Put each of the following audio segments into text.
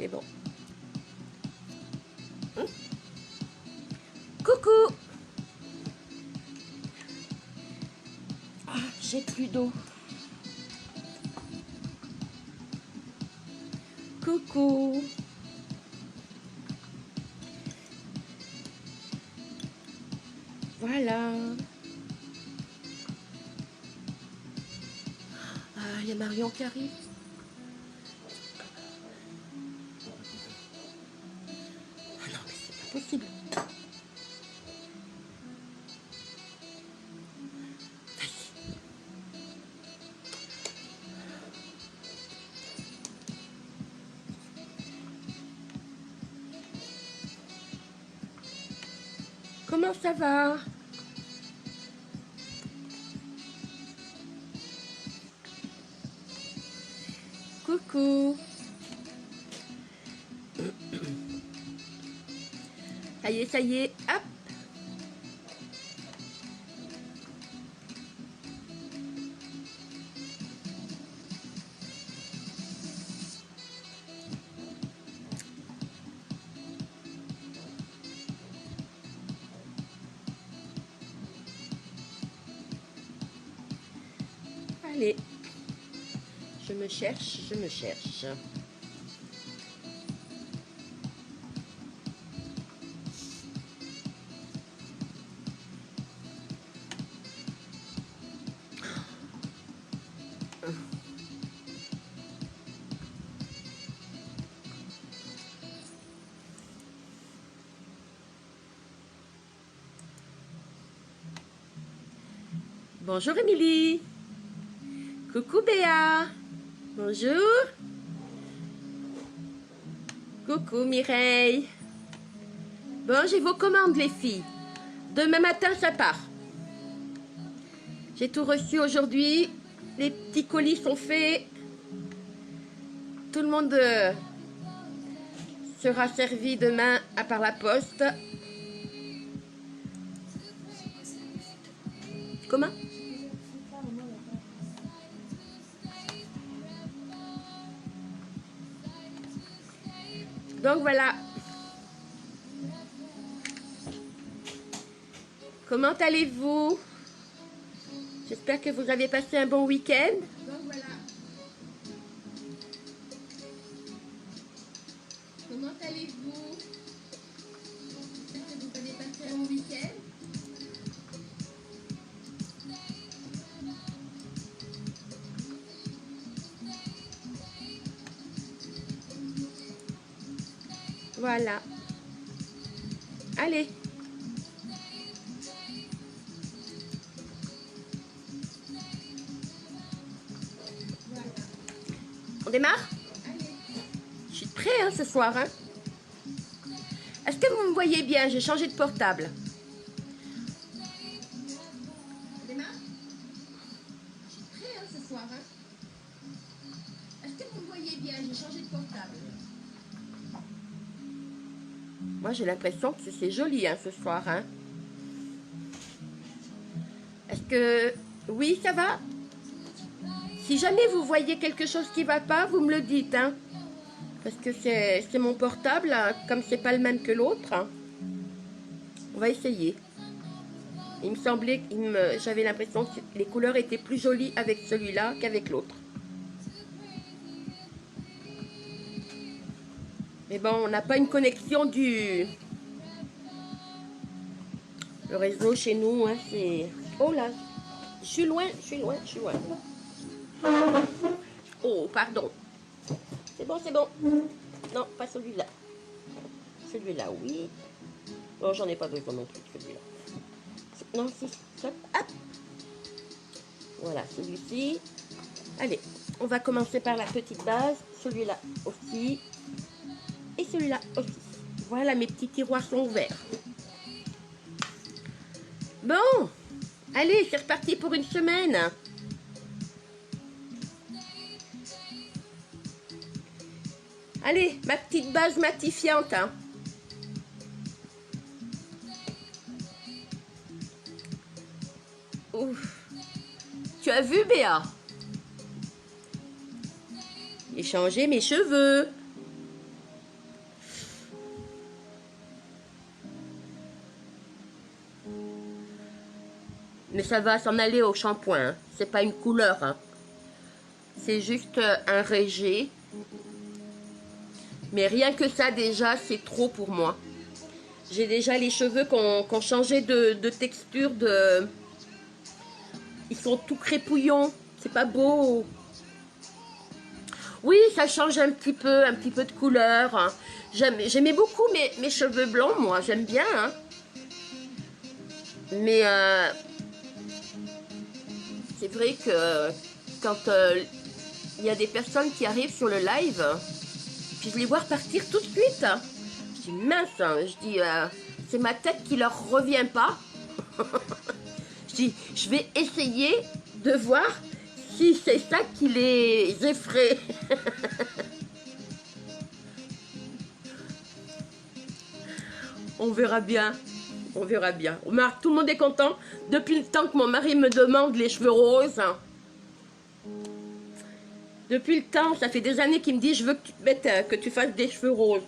C'est bon. Coucou. Ah, j'ai plus d'eau. Coucou. Voilà. Ah, il y a Marion qui arrive. Ah non, mais c'est pas possible. Comment ça va? Coucou. Ça y est, hop. Allez. Je me cherche, je me cherche. Bonjour Émilie. Coucou Béa. Bonjour. Coucou Mireille. Bon, j'ai vos commandes les filles. Demain matin, ça part. J'ai tout reçu aujourd'hui. Les petits colis sont faits. Tout le monde sera servi demain à part la poste. Comment? Donc voilà. Comment allez-vous? J'espère que vous avez passé un bon week-end. Donc voilà. Comment allez-vous? J'espère que vous avez passé un bon week-end. Voilà. Allez. Voilà. On démarre? Allez. Je suis prêt hein, ce soir. Hein. Est-ce que vous me voyez bien? J'ai changé de portable. On démarre? Je suis prêt hein, ce soir. Hein. Est-ce que vous me voyez bien? J'ai changé de portable. Moi, j'ai l'impression que c'est joli hein, ce soir. Hein. Est-ce que... Oui, ça va? Si jamais vous voyez quelque chose qui ne va pas, vous me le dites. Hein. Parce que c'est mon portable, hein, comme c'est pas le même que l'autre. Hein. On va essayer. Il me semblait, j'avais l'impression que les couleurs étaient plus jolies avec celui-là qu'avec l'autre. Mais bon, on n'a pas une connexion du... Le réseau chez nous, hein, c'est... Oh là, je suis loin. Oh, pardon. C'est bon. Non, pas celui-là. Celui-là, oui. Bon, j'en ai pas besoin non plus, celui-là. Non, c'est ça. Hop. Voilà, celui-ci. Allez, on va commencer par la petite base. Celui-là aussi. Et celui-là aussi. Voilà, mes petits tiroirs sont ouverts. Bon, allez, c'est reparti pour une semaine. Allez, ma petite base matifiante. Hein. Ouf. Tu as vu, Béa? J'ai changé mes cheveux. Mais ça va s'en aller au shampoing. Hein. C'est pas une couleur. Hein. C'est juste un régé. Mais rien que ça, déjà, c'est trop pour moi. J'ai déjà les cheveux qui ont changé de texture. Ils sont tout crépouillons. C'est pas beau. Oui, ça change un petit peu de couleur. Hein. J'aimais beaucoup mes cheveux blancs, moi. J'aime bien. Hein. Mais c'est vrai que quand il y a des personnes qui arrivent sur le live, puis je les vois repartir tout de suite. Je dis mince, hein. Je dis c'est ma tête qui leur revient pas. Je dis je vais essayer de voir si c'est ça qui les effraie. On verra bien. On verra bien. Tout le monde est content. Depuis le temps que mon mari me demande les cheveux roses. Depuis le temps, ça fait des années qu'il me dit je veux que tu te mettes, que tu fasses des cheveux roses.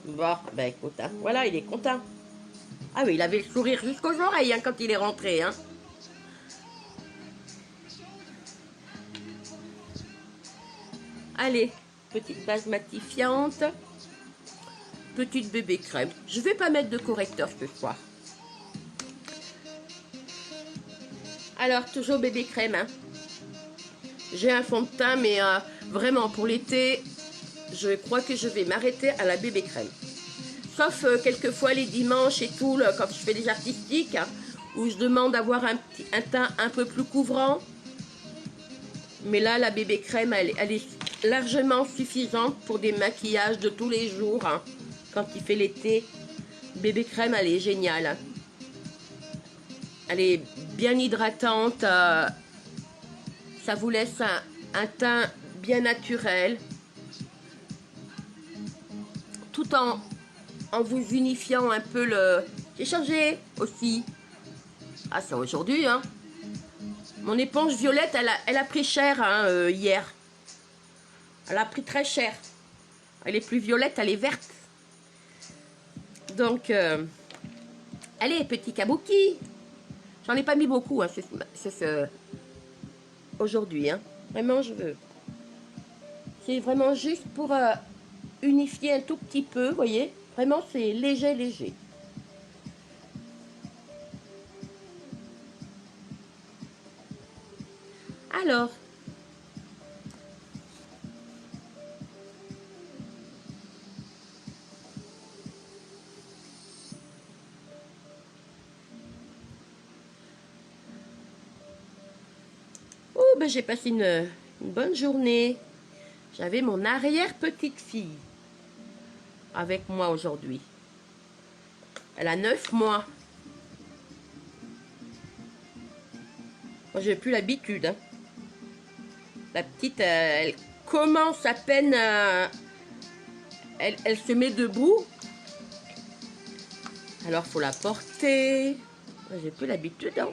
Bon, ben écoute, hein, voilà, il est content. Ah oui, il avait le sourire jusqu'aux oreilles hein, quand il est rentré. Hein. Allez, petite base matifiante. Petite bébé crème. Je vais pas mettre de correcteur ce soir. Alors, toujours bébé crème. Hein. J'ai un fond de teint, mais vraiment, pour l'été, je crois que je vais m'arrêter à la bébé crème. Sauf quelquefois les dimanches et tout, là, quand je fais des artistiques, hein, où je demande d'avoir un teint un peu plus couvrant. Mais là, la bébé crème, elle est largement suffisante pour des maquillages de tous les jours. Hein. Quand il fait l'été, bébé crème, elle est géniale. Hein. Elle est bien hydratante. Ça vous laisse un teint bien naturel. Tout en vous unifiant un peu le... J'ai changé aussi. Ah, c'est aujourd'hui, hein. Mon éponge violette, elle a pris cher hein, hier. Elle a pris très cher. Elle est plus violette, elle est verte. Donc, allez, petit kabuki. J'en ai pas mis beaucoup, hein, aujourd'hui. Hein. Vraiment, je veux. C'est vraiment juste pour unifier un tout petit peu, vous voyez. Vraiment, c'est léger, léger. Alors, oh, ben j'ai passé une bonne journée. J'avais mon arrière-petite-fille avec moi aujourd'hui. Elle a 9 mois. Moi, j'ai plus l'habitude. Hein. La petite, elle commence à peine... elle se met debout. Alors, faut la porter. J'ai plus l'habitude. Hein.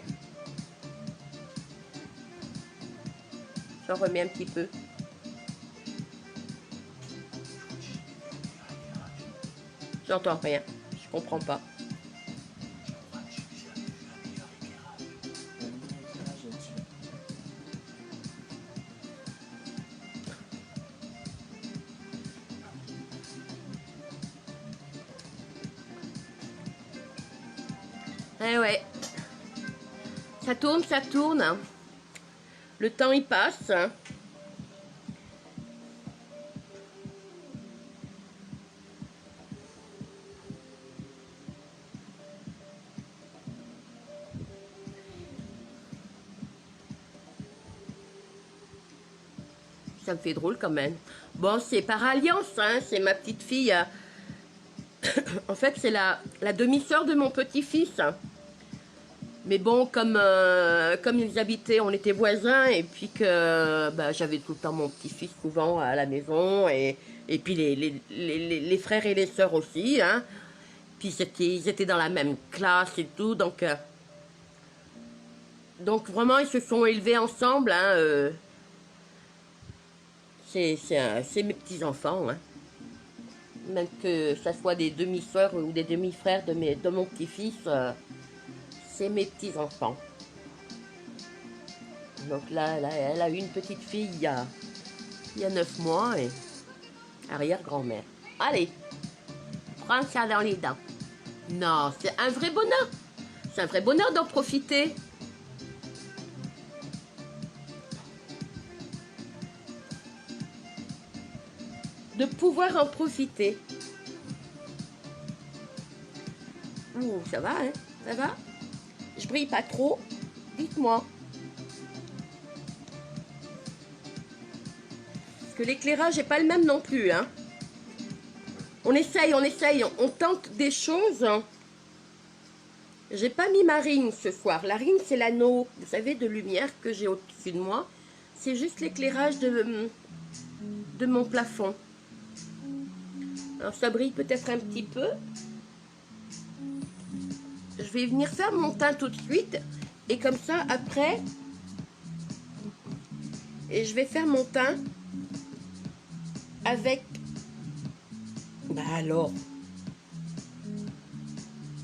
J'en remets un petit peu. J'entends rien. Je comprends pas. Eh ouais. Ça tourne, ça tourne. Le temps, il passe. Ça me fait drôle quand même. Bon, c'est par alliance, hein, c'est ma petite fille. En fait, c'est la demi-sœur de mon petit-fils. Mais bon, comme ils habitaient, on était voisins, et puis que bah, j'avais tout le temps mon petit-fils souvent à la maison, et puis les frères et les sœurs aussi. Hein. Puis ils étaient dans la même classe et tout, donc vraiment, ils se sont élevés ensemble. Hein, c'est mes petits-enfants, hein. Même que ça soit des demi-sœurs ou des demi-frères de mon petit-fils, c'est mes petits-enfants. Donc là, elle a eu une petite fille il y a 9 mois et arrière-grand-mère. Allez, prends ça dans les dents. Non, c'est un vrai bonheur. C'est un vrai bonheur d'en profiter. De pouvoir en profiter. Ouh, ça va, hein? Ça va? Je brille pas trop? Dites-moi. Parce que l'éclairage n'est pas le même non plus, hein? On essaye, on tente des choses. J'ai pas mis ma ring ce soir. La ring, c'est l'anneau, vous savez, de lumière que j'ai au-dessus de moi. C'est juste l'éclairage de mon plafond. Alors, ça brille peut-être un petit peu. Je vais venir faire mon teint tout de suite. Et comme ça, après, et je vais faire mon teint avec... Bah alors,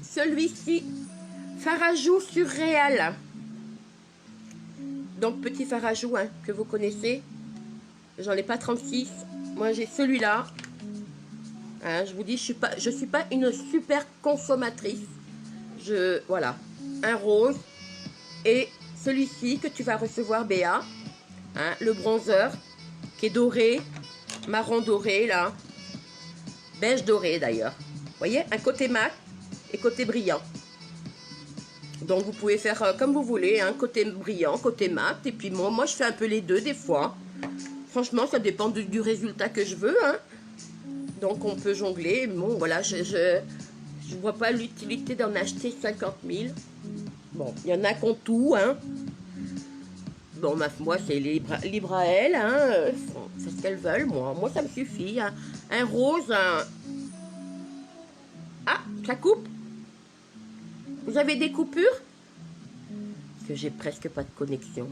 celui-ci, Farajou Surréal. Donc, petit Farajou, hein, que vous connaissez. J'en ai pas 36. Moi, j'ai celui-là. Hein, je vous dis, je suis pas une super consommatrice. Voilà, un rose. Et celui-ci que tu vas recevoir, Béa. Hein, le bronzer, qui est doré. Marron doré, là. Beige doré, d'ailleurs. Vous voyez, un côté mat et côté brillant. Donc, vous pouvez faire comme vous voulez, hein, côté brillant, côté mat. Et puis, moi, je fais un peu les deux, des fois. Franchement, ça dépend du résultat que je veux, hein. Donc, on peut jongler. Bon, voilà, je vois pas l'utilité d'en acheter 50 000. Bon, il y en a qui ont tout, hein. Bon, moi, c'est libre à elles, hein. C'est ce qu'elles veulent, moi. Moi, ça me suffit, hein. Un rose, un... Ah, ça coupe. Vous avez des coupures? Parce que j'ai presque pas de connexion.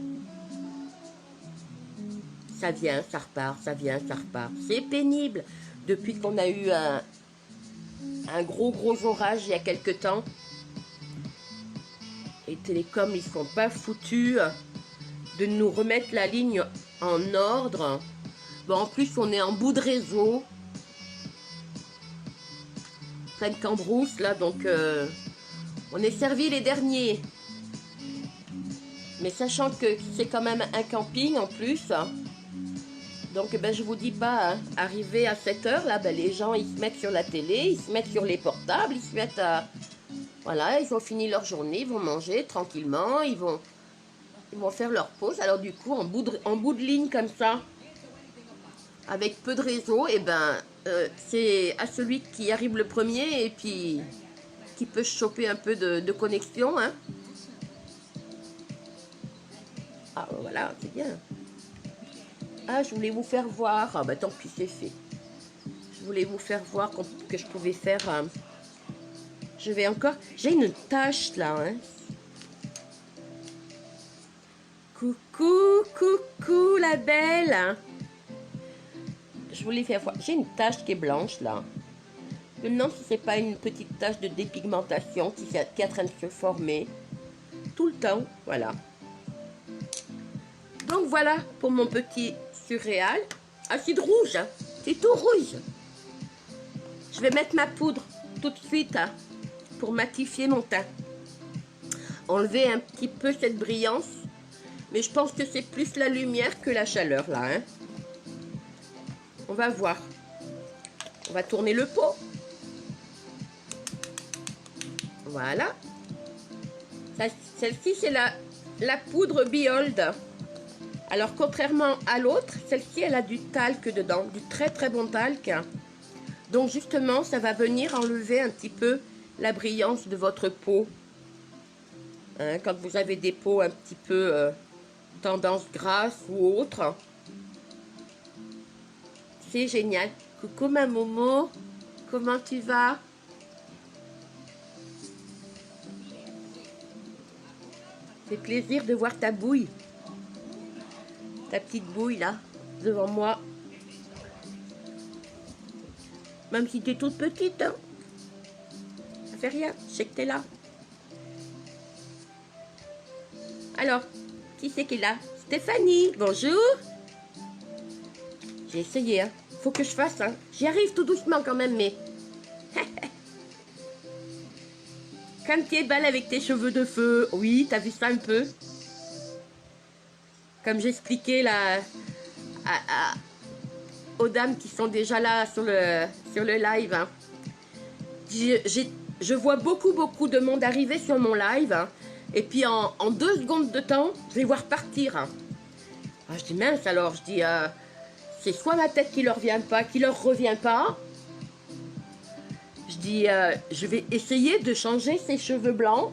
Ça vient, ça repart, ça vient, ça repart. C'est pénible. Depuis qu'on a eu un gros orage il y a quelque temps. Les télécoms, ils sont pas foutus de nous remettre la ligne en ordre. Bon, en plus, on est en bout de réseau. Plein de cambrousse, là, donc on est servi les derniers. Mais sachant que c'est quand même un camping en plus. Donc, ben, je vous dis pas, hein, arrivé à 7 h, là, ben, les gens, ils se mettent sur la télé, ils se mettent sur les portables, ils se mettent à... Voilà, ils ont fini leur journée, ils vont manger tranquillement, ils vont faire leur pause. Alors, du coup, en bout de ligne comme ça, avec peu de réseau, et ben, c'est à celui qui arrive le premier et puis qui peut choper un peu de connexion, hein. Ah, voilà, c'est bien. Ah, je voulais vous faire voir. Ah, bah tant pis, c'est fait. Je voulais vous faire voir que je pouvais faire... Je vais encore... J'ai une tache, là, hein. Coucou, coucou, la belle. Je voulais faire voir... J'ai une tache qui est blanche, là. Je me demande si c'est pas une petite tache de dépigmentation qui est en train de se former. Tout le temps, voilà. Donc, voilà pour mon petit surréal. Acide rouge, hein. C'est tout rouge. Je vais mettre ma poudre tout de suite, hein, pour matifier mon teint. Enlever un petit peu cette brillance. Mais je pense que c'est plus la lumière que la chaleur, là, hein. On va voir. On va tourner le pot. Voilà. Celle-ci, c'est la poudre Behold. Alors, contrairement à l'autre, celle-ci, elle a du talc dedans. Du très, très bon talc. Donc, justement, ça va venir enlever un petit peu la brillance de votre peau. Hein, quand vous avez des peaux un petit peu tendance grasse ou autre. C'est génial. Coucou ma Momo, comment tu vas? C'est plaisir de voir ta bouille. Ta petite bouille là, devant moi. Même si tu es toute petite, hein. Ça fait rien, je sais que tu es là. Alors, qui c'est qui est là? Stéphanie, bonjour. J'ai essayé, hein. Faut que je fasse, hein. J'y arrive tout doucement quand même, mais... Comme tu es belle avec tes cheveux de feu. Oui, t'as vu ça un peu? Comme j'expliquais là aux dames qui sont déjà là sur le live. Hein. Je vois beaucoup de monde arriver sur mon live. Hein. Et puis en 2 secondes de temps, je vais voir partir. Hein. Ah, je dis mince alors, je dis c'est soit ma tête qui leur revient pas. Je dis je vais essayer de changer ces cheveux blancs.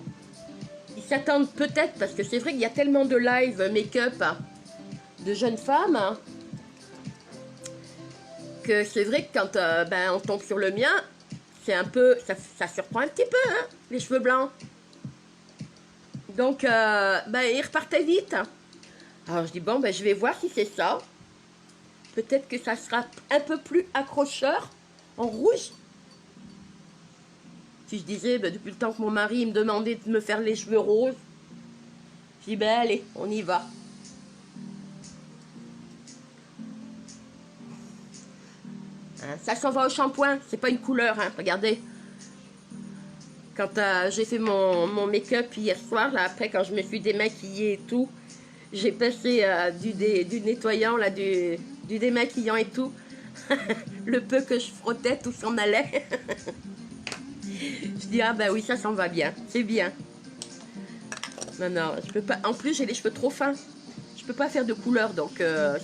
Ils s'attendent peut-être parce que c'est vrai qu'il y a tellement de live make-up hein, de jeunes femmes hein, que c'est vrai que quand ben, on tombe sur le mien, c'est un peu, ça surprend un petit peu hein, les cheveux blancs. Donc ben, ils repartaient vite. Hein. Alors je dis bon ben je vais voir si c'est ça. Peut-être que ça sera un peu plus accrocheur en rouge. Si je disais ben, depuis le temps que mon mari me demandait de me faire les cheveux roses, je dis ben allez on y va. Hein, ça s'en va au shampoing, c'est pas une couleur, hein, regardez. Quand j'ai fait mon make-up hier soir, là, après quand je me suis démaquillée et tout, j'ai passé du nettoyant, là, du démaquillant et tout. Le peu que je frottais, tout s'en allait. Je dis, ah bah oui, ça s'en va bien, c'est bien. Non, je peux pas. En plus, j'ai les cheveux trop fins. Je peux pas faire de couleur, donc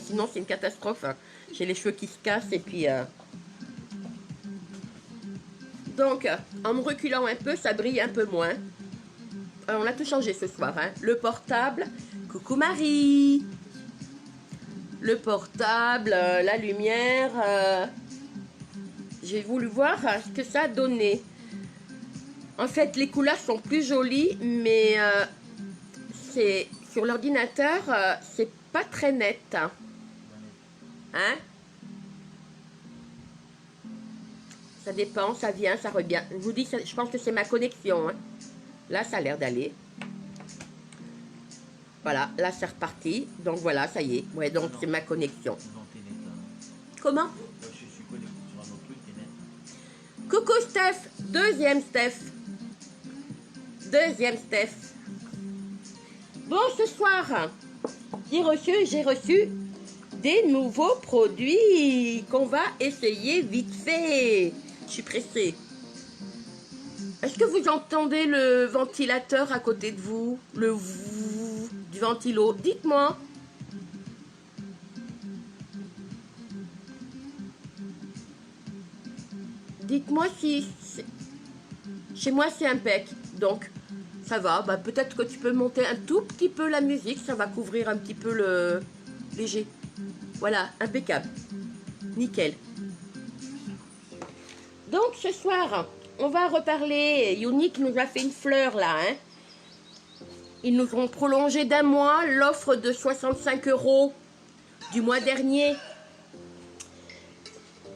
sinon c'est une catastrophe. Hein. J'ai les cheveux qui se cassent et puis... Donc, en me reculant un peu, ça brille un peu moins. On a tout changé ce soir. Hein. Le portable. Coucou Marie. Le portable, la lumière. J'ai voulu voir ce que ça a donné. En fait, les couleurs sont plus jolies, mais c'est sur l'ordinateur, c'est pas très net. Hein? Ça dépend, ça vient, ça revient. Je vous dis, je pense que c'est ma connexion. Hein. Là, ça a l'air d'aller. Voilà, là, c'est reparti. Donc, voilà, ça y est. Ouais, donc, c'est ma connexion. Comment? Coucou, Steph. Deuxième Steph. Bon, ce soir, j'ai reçu des nouveaux produits qu'on va essayer vite fait. Je suis pressée. Est-ce que vous entendez le ventilateur à côté de vous? Le vous du ventilo? Dites-moi. Dites-moi si... Chez moi, c'est impec. Donc, ça va. Bah, peut-être que tu peux monter un tout petit peu la musique. Ça va couvrir un petit peu le léger. Voilà, impeccable. Nickel. Donc, ce soir, on va reparler. Unique nous a fait une fleur, là. Hein. Ils nous ont prolongé d'1 mois l'offre de 65 € du mois dernier.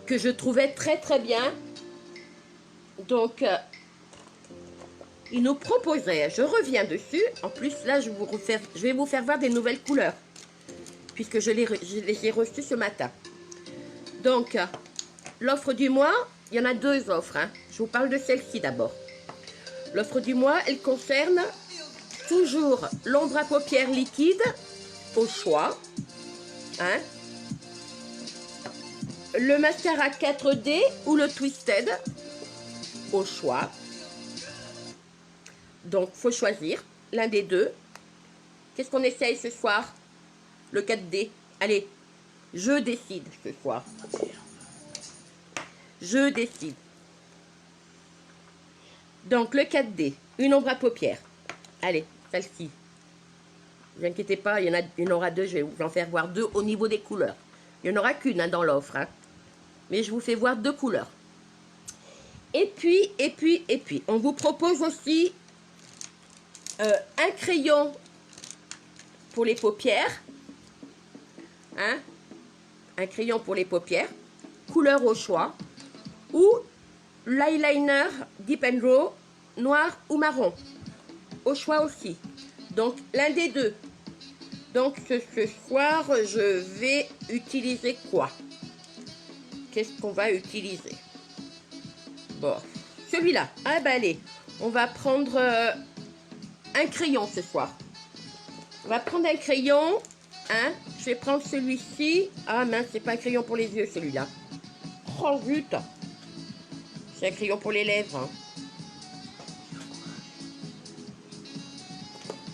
Que je trouvais très, très bien. Donc, ils nous proposaient, je reviens dessus. En plus, là, je vais vous faire voir des nouvelles couleurs. Puisque je les ai reçues ce matin. Donc, l'offre du mois, il y en a 2 offres. Hein. Je vous parle de celle-ci d'abord. L'offre du mois, elle concerne toujours l'ombre à paupières liquide au choix. Hein. Le mascara 4D ou le Twisted au choix. Donc, il faut choisir l'un des deux. Qu'est-ce qu'on essaye ce soir? Le 4D. Allez, je décide ce soir. Je décide. Donc, le 4D. Une ombre à paupières. Allez, celle-ci. Ne vous inquiétez pas, il y en aura 2. Je vais vous en faire voir 2 au niveau des couleurs. Il n'y en aura qu'une hein, dans l'offre. Hein. Mais je vous fais voir 2 couleurs. Et puis, on vous propose aussi un crayon pour les paupières. Hein? Un crayon pour les paupières. Couleur au choix. Ou l'eyeliner Deep and Draw, noir ou marron. Au choix aussi. Donc, l'un des deux. Donc, ce soir, je vais utiliser quoi? Qu'est-ce qu'on va utiliser? Bon, celui-là. Ah, bah allez, on va prendre un crayon ce soir. On va prendre un crayon. Hein? Je vais prendre celui-ci. Ah, mince, c'est pas un crayon pour les yeux, celui-là. Oh, zut! C'est un crayon pour les lèvres. Hein.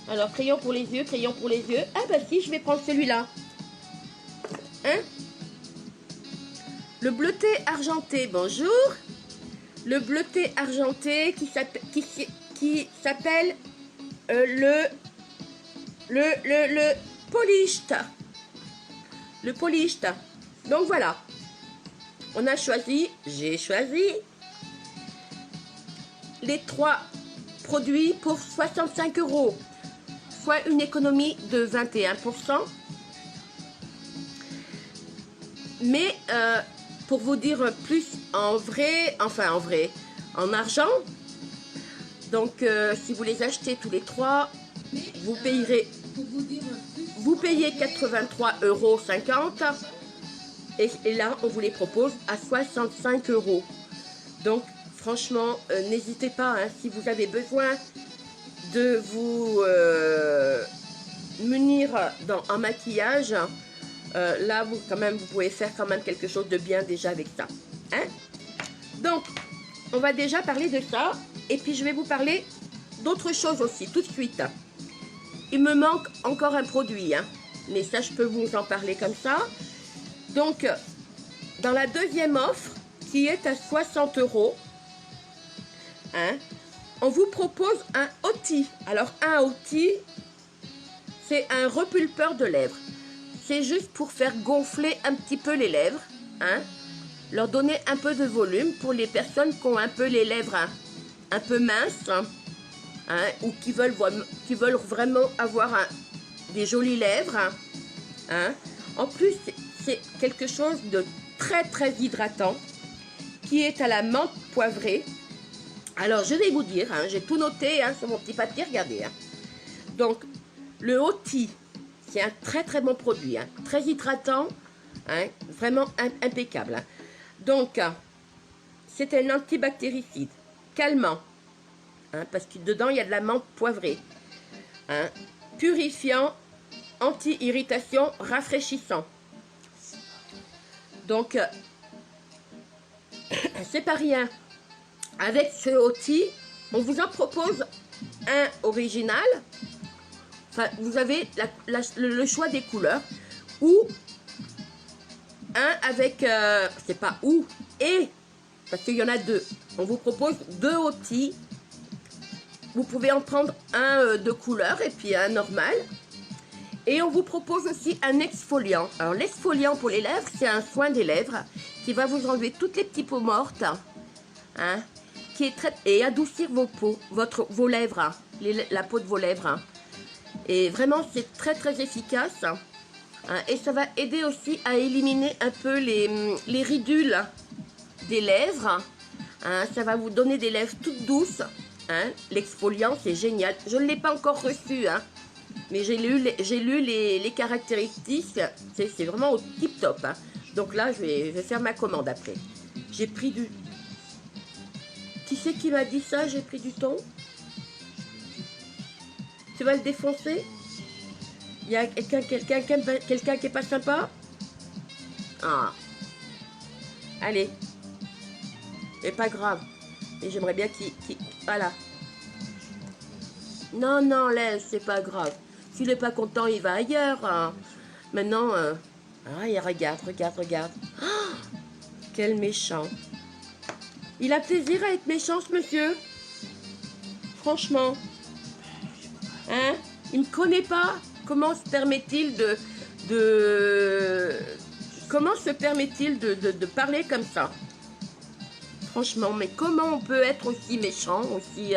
Alors, crayon pour les yeux, crayon pour les yeux. Ah bah si, je vais prendre celui-là. Hein? Le bleuté argenté, bonjour. Le bleuté argenté qui s'appelle le polished. Le polished. Donc voilà. On a choisi, j'ai choisi les 3 produits pour 65 €. Soit une économie de 21%. Mais pour vous dire plus en vrai, enfin en vrai, en argent, donc si vous les achetez tous les 3, vous payez 83,50 € et là on vous les propose à 65 €. Donc franchement, n'hésitez pas, hein, si vous avez besoin de vous munir en maquillage, là vous pouvez faire quand même quelque chose de bien déjà avec ça. Hein? Donc, on va déjà parler de ça. Et puis je vais vous parler d'autres choses aussi, tout de suite. Il me manque encore un produit, hein, mais ça je peux vous en parler comme ça. Donc, dans la deuxième offre, qui est à 60 €, hein, on vous propose un outil. Alors, un outil, c'est un repulpeur de lèvres. C'est juste pour faire gonfler un petit peu les lèvres, hein, leur donner un peu de volume pour les personnes qui ont un peu les lèvres un peu minces, hein, ou qui veulent vraiment avoir des jolies lèvres. Hein. En plus, c'est quelque chose de très très hydratant qui est à la menthe poivrée. Alors, je vais vous dire, hein, j'ai tout noté hein, sur mon petit papier, regardez. Hein. Donc, le outil, c'est un très très bon produit, hein, très hydratant, hein, vraiment impeccable. Hein. Donc, c'est un antibactéricide, calmant, hein, parce que dedans il y a de la menthe poivrée, hein, purifiant, anti-irritation, rafraîchissant. Donc, c'est pas rien. Avec ce outil, on vous en propose un original. Enfin, vous avez le choix des couleurs. Ou un avec, c'est pas ou, et, parce qu'il y en a 2. On vous propose 2 outils. Vous pouvez en prendre un de couleur et puis un normal. Et on vous propose aussi un exfoliant. Alors l'exfoliant pour les lèvres, c'est un soin des lèvres qui va vous enlever toutes les petites peaux mortes, hein, qui est et adoucir vos lèvres, hein, la peau de vos lèvres. Hein. Et vraiment, c'est très très efficace. Hein, et ça va aider aussi à éliminer un peu les ridules des lèvres. Hein, ça va vous donner des lèvres toutes douces. Hein. L'exfoliant, c'est génial. Je ne l'ai pas encore reçu, hein. Mais j'ai lu les caractéristiques, c'est vraiment au tip top. Hein. Donc là, je vais faire ma commande après. J'ai pris du... Qui c'est qui m'a dit ça? J'ai pris du thon. Tu vas le défoncer? Il y a quelqu'un qui est pas sympa? Ah. Allez. C'est pas grave. Et j'aimerais bien qu'il... Voilà. Non, non, laisse, c'est pas grave. S'il n'est pas content, il va ailleurs. Hein. Maintenant, regarde. Oh, quel méchant. Il a plaisir à être méchant, ce monsieur. Franchement. Hein? Il ne me connaît pas. Comment se permet-il Comment se permet-il de parler comme ça? Franchement, mais comment on peut être aussi méchant, aussi...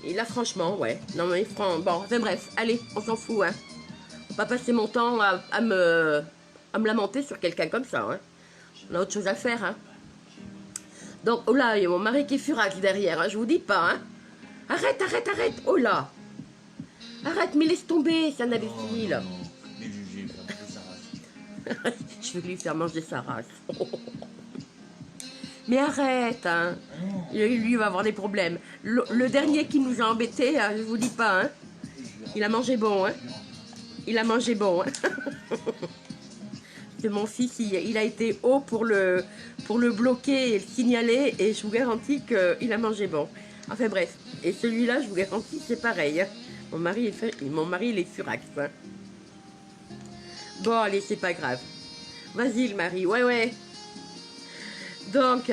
Et là, franchement, ouais. Non, mais bon, enfin bref, allez, on s'en fout, hein. On va pas passer mon temps à me lamenter sur quelqu'un comme ça, hein. On a autre chose à faire, hein. Donc, oh là, il y a mon mari qui est furax derrière, hein, je vous dis pas, hein. Arrête, arrête, arrête. Oh là. Arrête, mais laisse tomber, c'est un imbécile. Non, non. Mais je vais faire manger sa race. Je vais lui faire manger sa race. Mais arrête, hein. Ah non. Lui va avoir des problèmes. Le dernier qui nous a embêtés, hein, je vous dis pas, hein. Il a mangé bon, hein. Il a mangé bon, hein. Que mon fils, il a été haut pour le bloquer et le signaler, et je vous garantis qu'il a mangé bon. Enfin bref, et celui-là, je vous garantis, c'est pareil, hein. Mon mari, il est furax, hein. Bon, allez, c'est pas grave. Vas-y, le mari, ouais, ouais. Donc,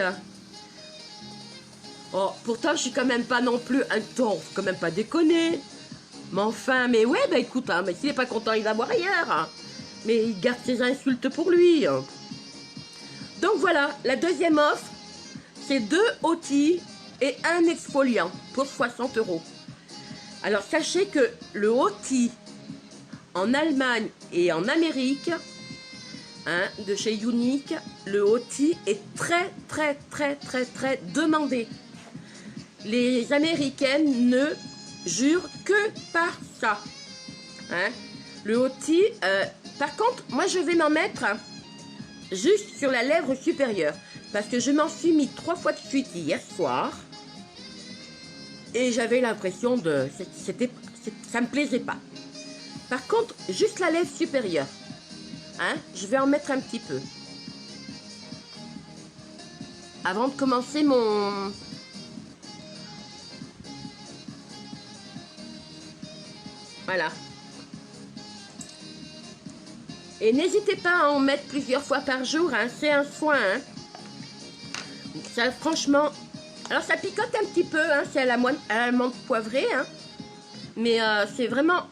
oh, pourtant, je suis quand même pas non plus un ton, faut quand même pas déconner. Mais enfin, mais ouais, bah écoute, hein, mais s'il est pas content, il va voir ailleurs, hein. Mais il garde ses insultes pour lui, hein. Donc voilà, la deuxième offre, c'est 2 OTI et 1 exfoliant pour 60 €. Alors sachez que le OTI en Allemagne et en Amérique, hein, de chez Unique, le OTI est très très très très très demandé. Les Américaines ne jurent que par ça, hein. Le OTI, par contre, moi je vais m'en mettre juste sur la lèvre supérieure, parce que je m'en suis mis 3 fois de suite hier soir, et j'avais l'impression de... ça me plaisait pas. Par contre, juste la lèvre supérieure, hein, je vais en mettre un petit peu. Avant de commencer mon... Voilà. Et n'hésitez pas à en mettre plusieurs fois par jour, hein, c'est un soin, hein. Ça, franchement... Alors ça picote un petit peu, hein, c'est à l'amande poivrée, hein. Mais c'est vraiment...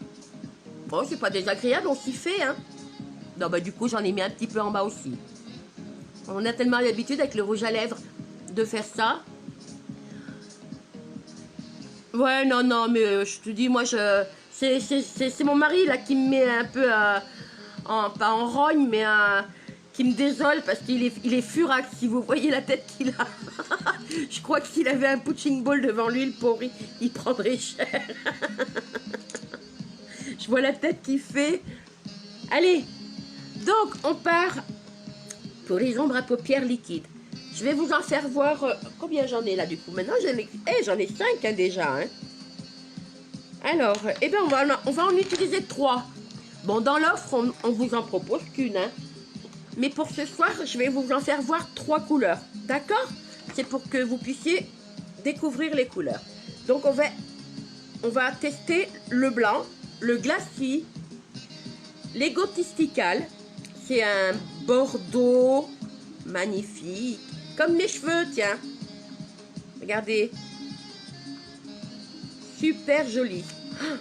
Bon, c'est pas désagréable, on s'y fait, hein. Non, bah du coup, j'en ai mis un petit peu en bas aussi. On a tellement l'habitude avec le rouge à lèvres de faire ça. Ouais, non, non, mais je te dis, moi, c'est mon mari, là, qui me met un peu, pas en rogne, mais qui me désole, parce qu'il est furax, si vous voyez la tête qu'il a. Je crois que s'il avait un punching ball devant lui, le pauvre, il prendrait cher. Je vois la tête qu'il fait. Allez, donc, on part pour les ombres à paupières liquides. Je vais vous en faire voir... combien j'en ai là, du coup? Maintenant, j'en ai 5 hein, déjà. Hein. Alors, eh ben, on va en utiliser 3. Bon, dans l'offre, on vous en propose qu'une. Hein. Mais pour ce soir, je vais vous en faire voir 3 couleurs. D'accord? C'est pour que vous puissiez découvrir les couleurs. Donc, on va tester le blanc, le glacis, l'égotistical. C'est un bordeaux magnifique. Comme mes cheveux, tiens. Regardez. Super joli.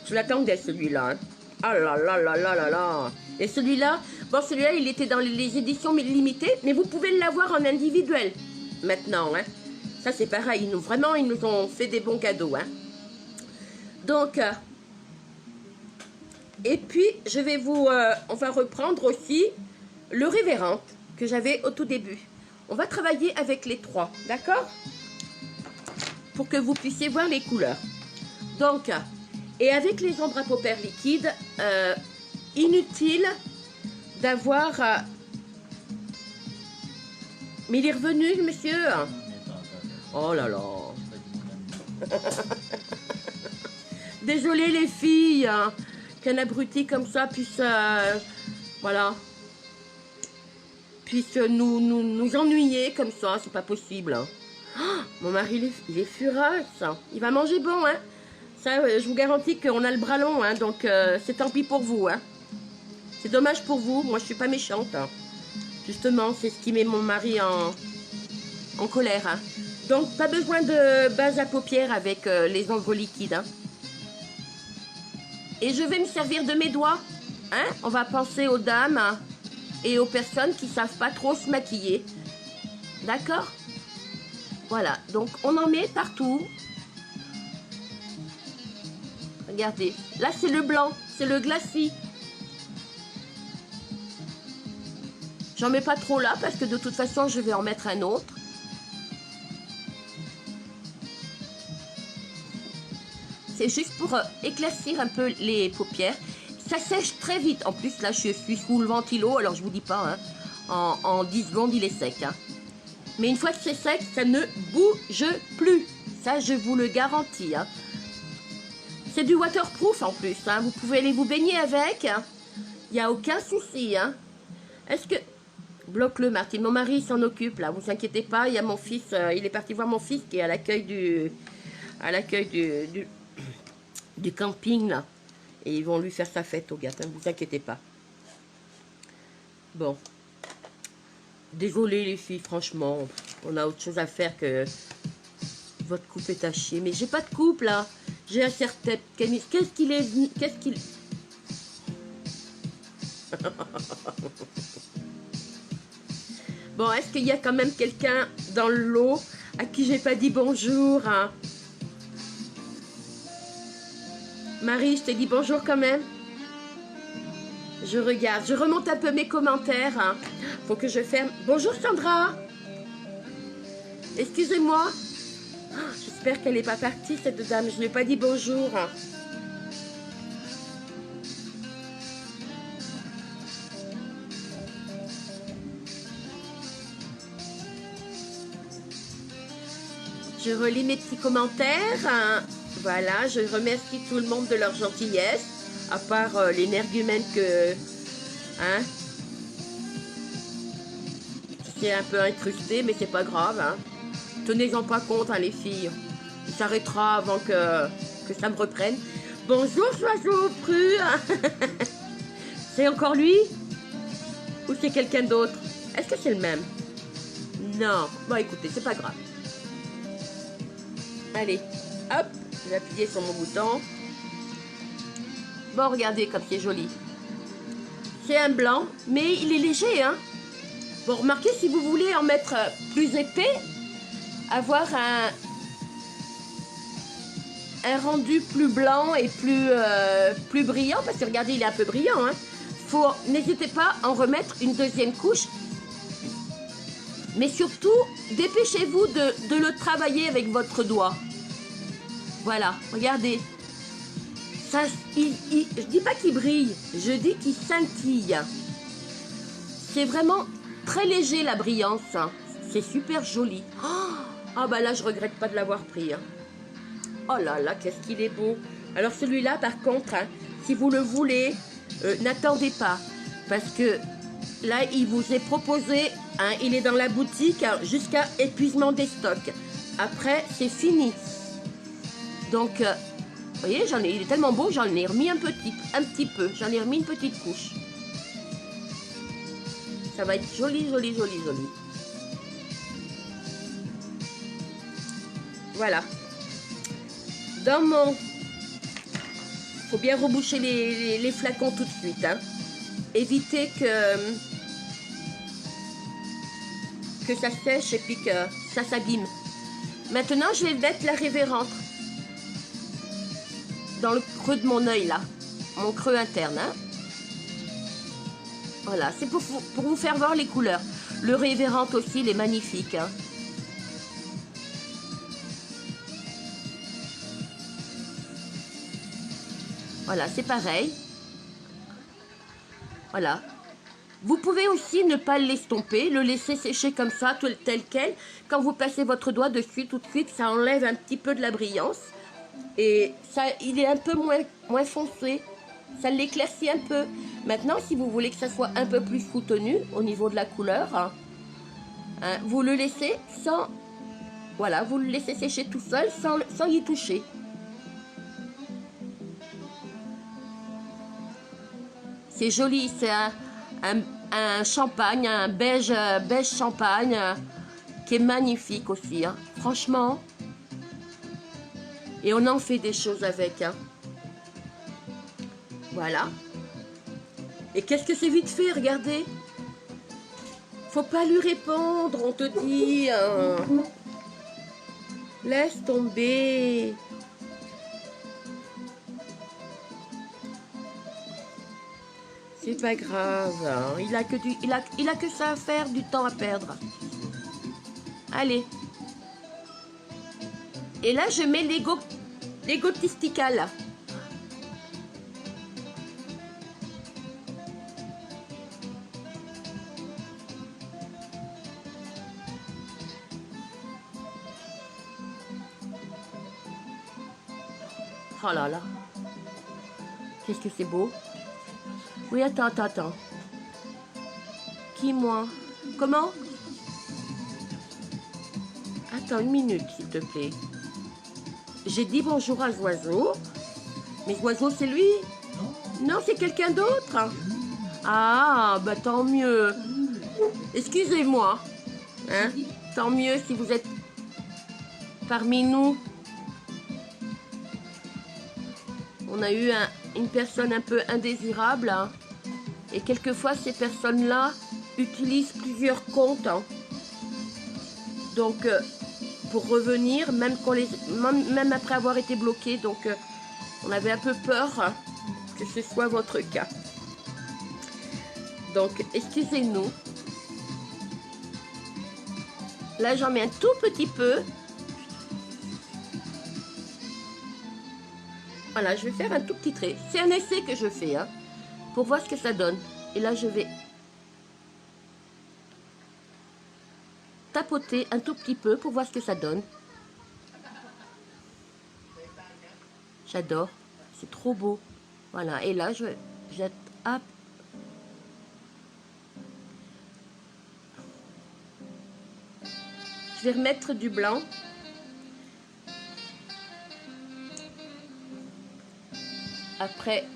Je l'attendais, celui-là. Hein. Ah là là là là là là. Et celui-là, bon, celui-là, il était dans les éditions limitées, mais vous pouvez l'avoir en individuel maintenant. Hein. Ça, c'est pareil. Ils nous ont fait des bons cadeaux. Hein. Donc, et puis, on va reprendre aussi le révérend que j'avais au tout début. On va travailler avec les 3, d'accord? Pour que vous puissiez voir les couleurs. Donc, et avec les ombres à paupières liquides, inutile d'avoir... Mais il est revenu, monsieur? Oh là là. Désolée les filles, hein, qu'un abruti comme ça puisse... voilà. Puisse nous ennuyer comme ça, c'est pas possible. Hein. Oh, mon mari, il est furax. Il va manger bon, hein. Ça, je vous garantis qu'on a le bras long, hein, donc c'est tant pis pour vous. Hein. C'est dommage pour vous, moi je suis pas méchante. Hein. Justement, c'est ce qui met mon mari en colère. Hein. Donc, pas besoin de base à paupières avec les ombres liquides. Hein. Et je vais me servir de mes doigts. Hein. On va penser aux dames... Hein, et aux personnes qui ne savent pas trop se maquiller. D'accord? Voilà, donc on en met partout. Regardez, là c'est le blanc, c'est le glacis. J'en mets pas trop là parce que de toute façon je vais en mettre un autre. c'est juste pour éclaircir un peu les paupières. Ça sèche très vite. En plus, là, je suis sous le ventilo, alors je vous dis pas, hein, en 10 secondes, il est sec. Hein. Mais une fois que c'est sec, ça ne bouge plus. Ça, je vous le garantis. Hein. C'est du waterproof en plus. Hein. Vous pouvez aller vous baigner avec. Hein. Il n'y a aucun souci. Hein. Est-ce que... Bloque-le, Martine. Mon mari s'en occupe, là. Vous inquiétez pas. Il y a mon fils. Il est parti voir mon fils qui est à l'accueil du camping, là. Et ils vont lui faire sa fête au gâteau. Ne vous inquiétez pas. Bon. Désolée, les filles, franchement. On a autre chose à faire que... Votre coupe est à chier. Mais j'ai pas de coupe, là. J'ai un serre-tête. Qu'est-ce qu'il est... Qu'est-ce qu'il... Bon, est-ce qu'il y a quand même quelqu'un dans le lot à qui j'ai pas dit bonjour, hein? Marie, je t'ai dit bonjour quand même. Je regarde, je remonte un peu mes commentaires. Hein. Faut que je ferme. Bonjour Sandra. Excusez-moi. Oh, j'espère qu'elle n'est pas partie, cette dame. Je ne lui ai pas dit bonjour. Je relis mes petits commentaires. Voilà, je remercie tout le monde de leur gentillesse. À part l'énergumène que... Hein, c'est un peu incrusté, mais c'est pas grave. Hein. Tenez-en pas compte, hein, les filles. Il s'arrêtera avant que ça me reprenne. Bonjour, Joiseau Pru. C'est encore lui? Ou c'est quelqu'un d'autre? Est-ce que c'est le même? Non. Bon, écoutez, c'est pas grave. Allez, hop, je vais appuyer sur mon bouton. Bon, regardez comme c'est joli. C'est un blanc, mais il est léger, hein. Bon, remarquez, si vous voulez en mettre plus épais, avoir un rendu plus blanc et plus brillant, parce que regardez, il est un peu brillant, hein. N'hésitez pas à en remettre une deuxième couche. Mais surtout, dépêchez-vous de le travailler avec votre doigt. Voilà, regardez. Ça, je dis pas qu'il brille, je dis qu'il scintille. C'est vraiment très léger la brillance. C'est super joli. Ah bah là, je regrette pas de l'avoir pris. Hein. Oh là là, qu'est-ce qu'il est beau. Alors celui-là, par contre, hein, si vous le voulez, n'attendez pas. Parce que là, il vous est proposé, hein, il est dans la boutique hein, jusqu'à épuisement des stocks. Après, c'est fini. Donc, vous voyez, il est tellement beau, j'en ai remis un petit peu. J'en ai remis une petite couche. Ça va être joli, joli, joli, joli. Voilà. Dans mon... Faut bien reboucher les flacons tout de suite. Hein. Éviter que ça sèche et puis que ça s'abîme. Maintenant, je vais mettre la révérente dans le creux de mon œil, là. Mon creux interne. Hein. Voilà, c'est pour vous faire voir les couleurs. Le révérente aussi, il est magnifique. Hein. Voilà, c'est pareil. Voilà. Vous pouvez aussi ne pas l'estomper, le laisser sécher comme ça, tel quel. Quand vous passez votre doigt dessus, tout de suite, ça enlève un petit peu de la brillance. Et ça, il est un peu moins foncé. Ça l'éclaircit un peu. Maintenant, si vous voulez que ça soit un peu plus soutenu au niveau de la couleur, hein, vous le laissez sans... Voilà, vous le laissez sécher tout seul sans y toucher. C'est joli, c'est un champagne, un beige champagne qui est magnifique aussi. Hein. Franchement. Et on en fait des choses avec. Hein. Voilà. Et qu'est-ce que c'est vite fait, regardez. Faut pas lui répondre, on te dit. Laisse tomber. C'est pas grave. Hein. Il a que ça à faire, du temps à perdre. Allez. Et là, je mets Les gotisticales. Oh là là. Qu'est-ce que c'est beau. Oui, attends. Qui, moi? Comment? Attends une minute, s'il te plaît. J'ai dit bonjour à Oiseau. Mais Oiseau, c'est lui? Non, c'est quelqu'un d'autre. Ah, bah tant mieux. Excusez-moi. Hein? Tant mieux si vous êtes parmi nous. On a eu une personne un peu indésirable. Hein, et quelquefois, ces personnes-là utilisent plusieurs comptes. Hein. Donc, pour revenir, même après avoir été bloqué, donc on avait un peu peur que ce soit votre cas. Donc, excusez-nous. Là, j'en mets un tout petit peu. Voilà, je vais faire un tout petit trait. C'est un essai que je fais, hein, pour voir ce que ça donne. Et là, je vais tapoter un tout petit peu pour voir ce que ça donne. J'adore. C'est trop beau. Voilà, et là, je jette. Hop. Je vais remettre du blanc. Après,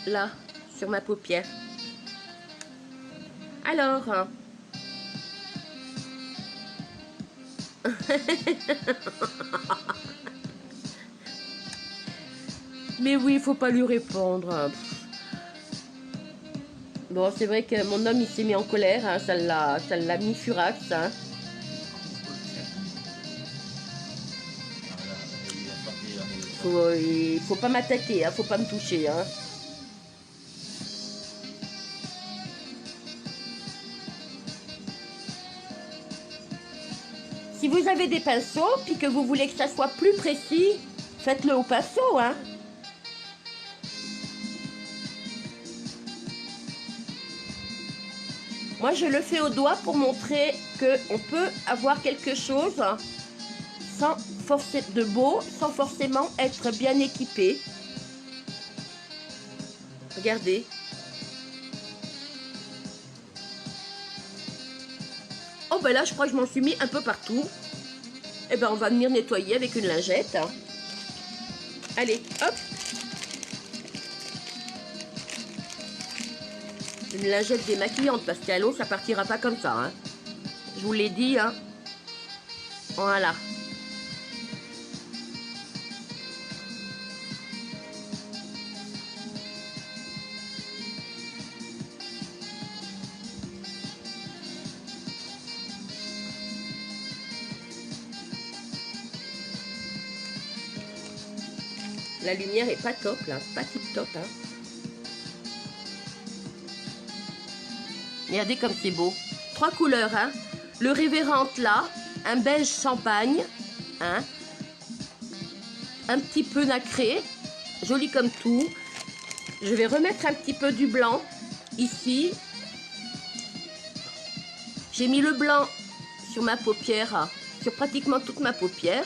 là, sur ma paupière. Alors, mais oui, il faut pas lui répondre. Bon, c'est vrai que mon homme, il s'est mis en colère, hein, ça l'a mis furax. Hein. Il faut pas m'attaquer, hein, faut pas me toucher. Hein. Si vous avez des pinceaux, puis que vous voulez que ça soit plus précis, faites-le au pinceau. Hein. Moi, je le fais au doigt pour montrer qu'on peut avoir quelque chose de beau, sans forcément être bien équipé. Regardez. Oh, ben là, je crois que je m'en suis mis un peu partout. Et ben, on va venir nettoyer avec une lingette. Allez, hop. Une lingette démaquillante, parce qu'à l'eau, ça partira pas comme ça. Hein. Je vous l'ai dit, hein. Voilà. La lumière est pas top, là. Pas tip top, hein. Regardez comme c'est beau. 3 couleurs, hein. Le révérente là, un beige champagne, hein. Un petit peu nacré, joli comme tout. Je vais remettre un petit peu du blanc ici. J'ai mis le blanc sur ma paupière, sur pratiquement toute ma paupière.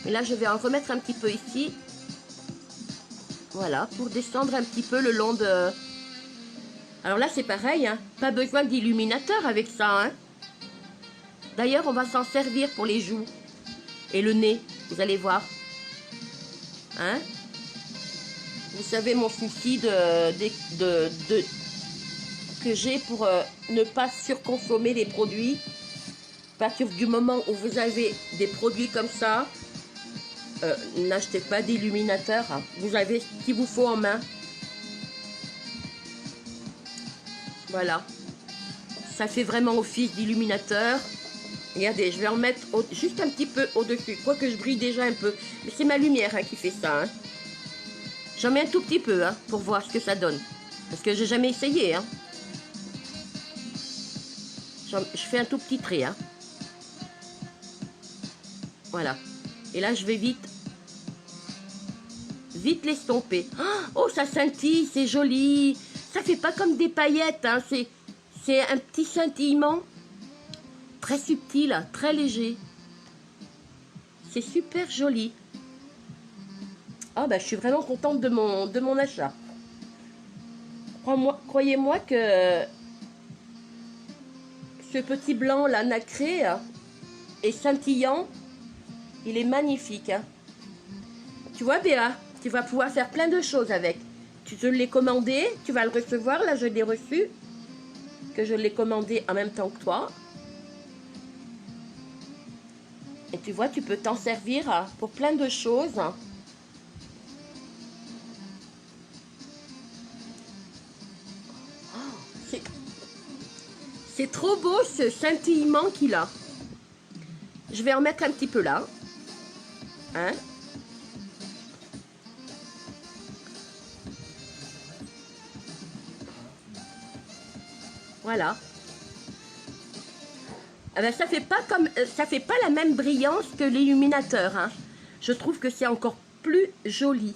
Et là, je vais en remettre un petit peu ici. Voilà, pour descendre un petit peu le long de... Alors là, c'est pareil, hein, pas besoin d'illuminateur avec ça. Hein. D'ailleurs, on va s'en servir pour les joues et le nez, vous allez voir. Hein. Vous savez mon souci que j'ai pour ne pas surconsommer les produits. À partir du moment où vous avez des produits comme ça, n'achetez pas d'illuminateur. Hein. Vous avez ce qu'il vous faut en main. Voilà. Ça fait vraiment office d'illuminateur. Regardez, je vais en mettre juste un petit peu au-dessus. Quoique je brille déjà un peu. Mais c'est ma lumière hein, qui fait ça. Hein. J'en mets un tout petit peu hein, pour voir ce que ça donne. Parce que j'ai jamais essayé. Hein. Je fais un tout petit trait. Hein. Voilà. Et là, je vais vite vite l'estomper. Oh, ça scintille, c'est joli. Ça fait pas comme des paillettes, hein. C'est un petit scintillement très subtil, très léger. C'est super joli. Ah bah je suis vraiment contente de mon achat. Croyez-moi que ce petit blanc là nacré et scintillant, il est magnifique. Hein. Tu vois Béa, tu vas pouvoir faire plein de choses avec. Tu te l'es commandé, tu vas le recevoir. Là je l'ai reçu, que je l'ai commandé en même temps que toi. Et tu vois, tu peux t'en servir pour plein de choses. C'est trop beau ce scintillement qu'il a. Je vais en mettre un petit peu là. Hein? Voilà. Ah ben, ça fait pas la même brillance que l'illuminateur. Hein. Je trouve que c'est encore plus joli.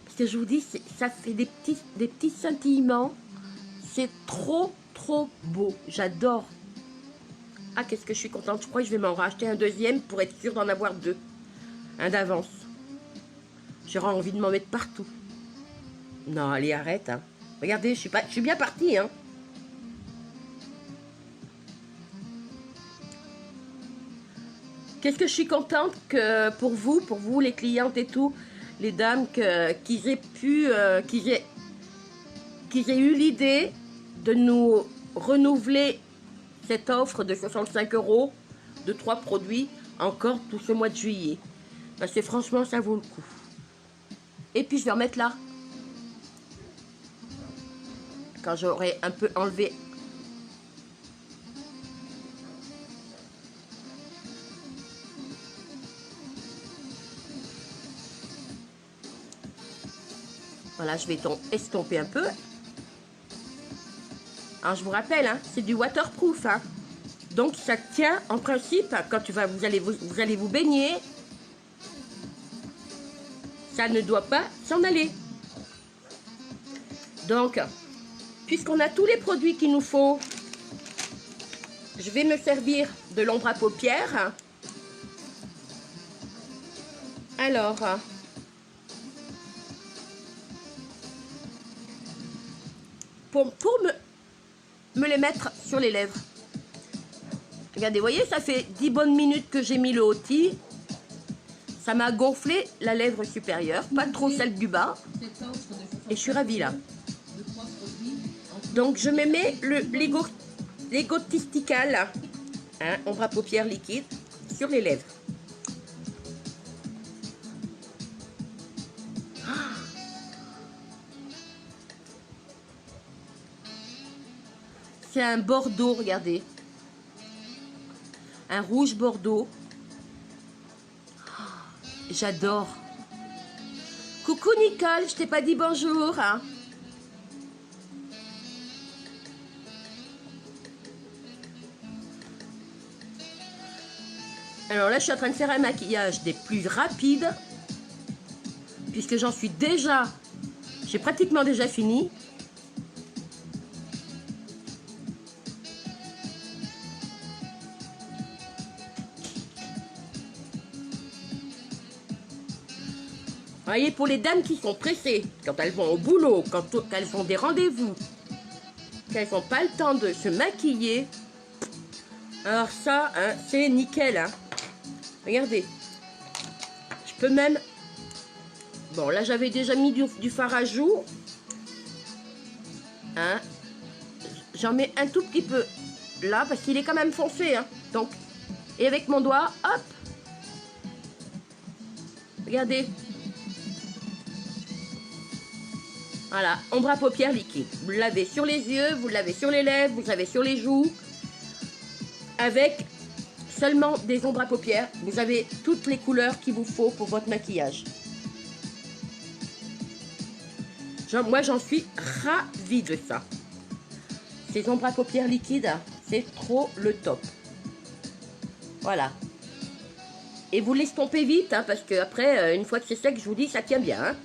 Parce que je vous dis, ça fait des petits scintillements. C'est trop beau. J'adore. Ah, qu'est-ce que je suis contente. Je crois que je vais m'en racheter un deuxième pour être sûre d'en avoir deux. Un d'avance. J'aurai envie de m'en mettre partout. Non, allez, arrête. Hein. Regardez, je suis bien partie. Hein. Qu'est-ce que je suis contente que pour vous les clientes et tout, les dames, qu'ils aient eu l'idée de nous renouveler cette offre de 65 € de 3 produits encore tout ce mois de juillet. Parce que franchement, ça vaut le coup. Et puis je vais en mettre là. Quand j'aurai un peu enlevé. Voilà, je vais estomper un peu. Alors, je vous rappelle, hein, c'est du waterproof. Hein. Donc, ça tient en principe, quand vous allez vous baigner, ça ne doit pas s'en aller. Donc, puisqu'on a tous les produits qu'il nous faut, je vais me servir de l'ombre à paupières. Alors, pour me les mettre sur les lèvres. Regardez, vous voyez, ça fait 10 bonnes minutes que j'ai mis le outil. Ça m'a gonflé la lèvre supérieure, pas trop celle du bas. Et je suis ravie là. Donc je me mets l'Ego Tistical, hein, ombre à paupières liquide, sur les lèvres. C'est un bordeaux, regardez. Un rouge bordeaux. J'adore. Coucou Nicole, je t'ai pas dit bonjour. Hein. Alors là, je suis en train de faire un maquillage des plus rapides. Puisque j'en suis déjà... J'ai pratiquement déjà fini. Vous voyez, pour les dames qui sont pressées, quand elles vont au boulot, quand elles ont des rendez-vous, qu'elles n'ont pas le temps de se maquiller, alors ça, hein, c'est nickel. Hein. Regardez. Je peux même... Bon, là, j'avais déjà mis du fard à joues. Hein. J'en mets un tout petit peu là, parce qu'il est quand même foncé. Hein. Donc, et avec mon doigt, hop. Regardez. Voilà, ombre à paupières liquide. Vous l'avez sur les yeux, vous l'avez sur les lèvres, vous l'avez sur les joues. Avec seulement des ombres à paupières, vous avez toutes les couleurs qu'il vous faut pour votre maquillage. Moi, j'en suis ravie de ça. Ces ombres à paupières liquides, c'est trop le top. Voilà. Et vous l'estompez vite, hein, parce que après, une fois que c'est sec, je vous dis, ça tient bien. Hein.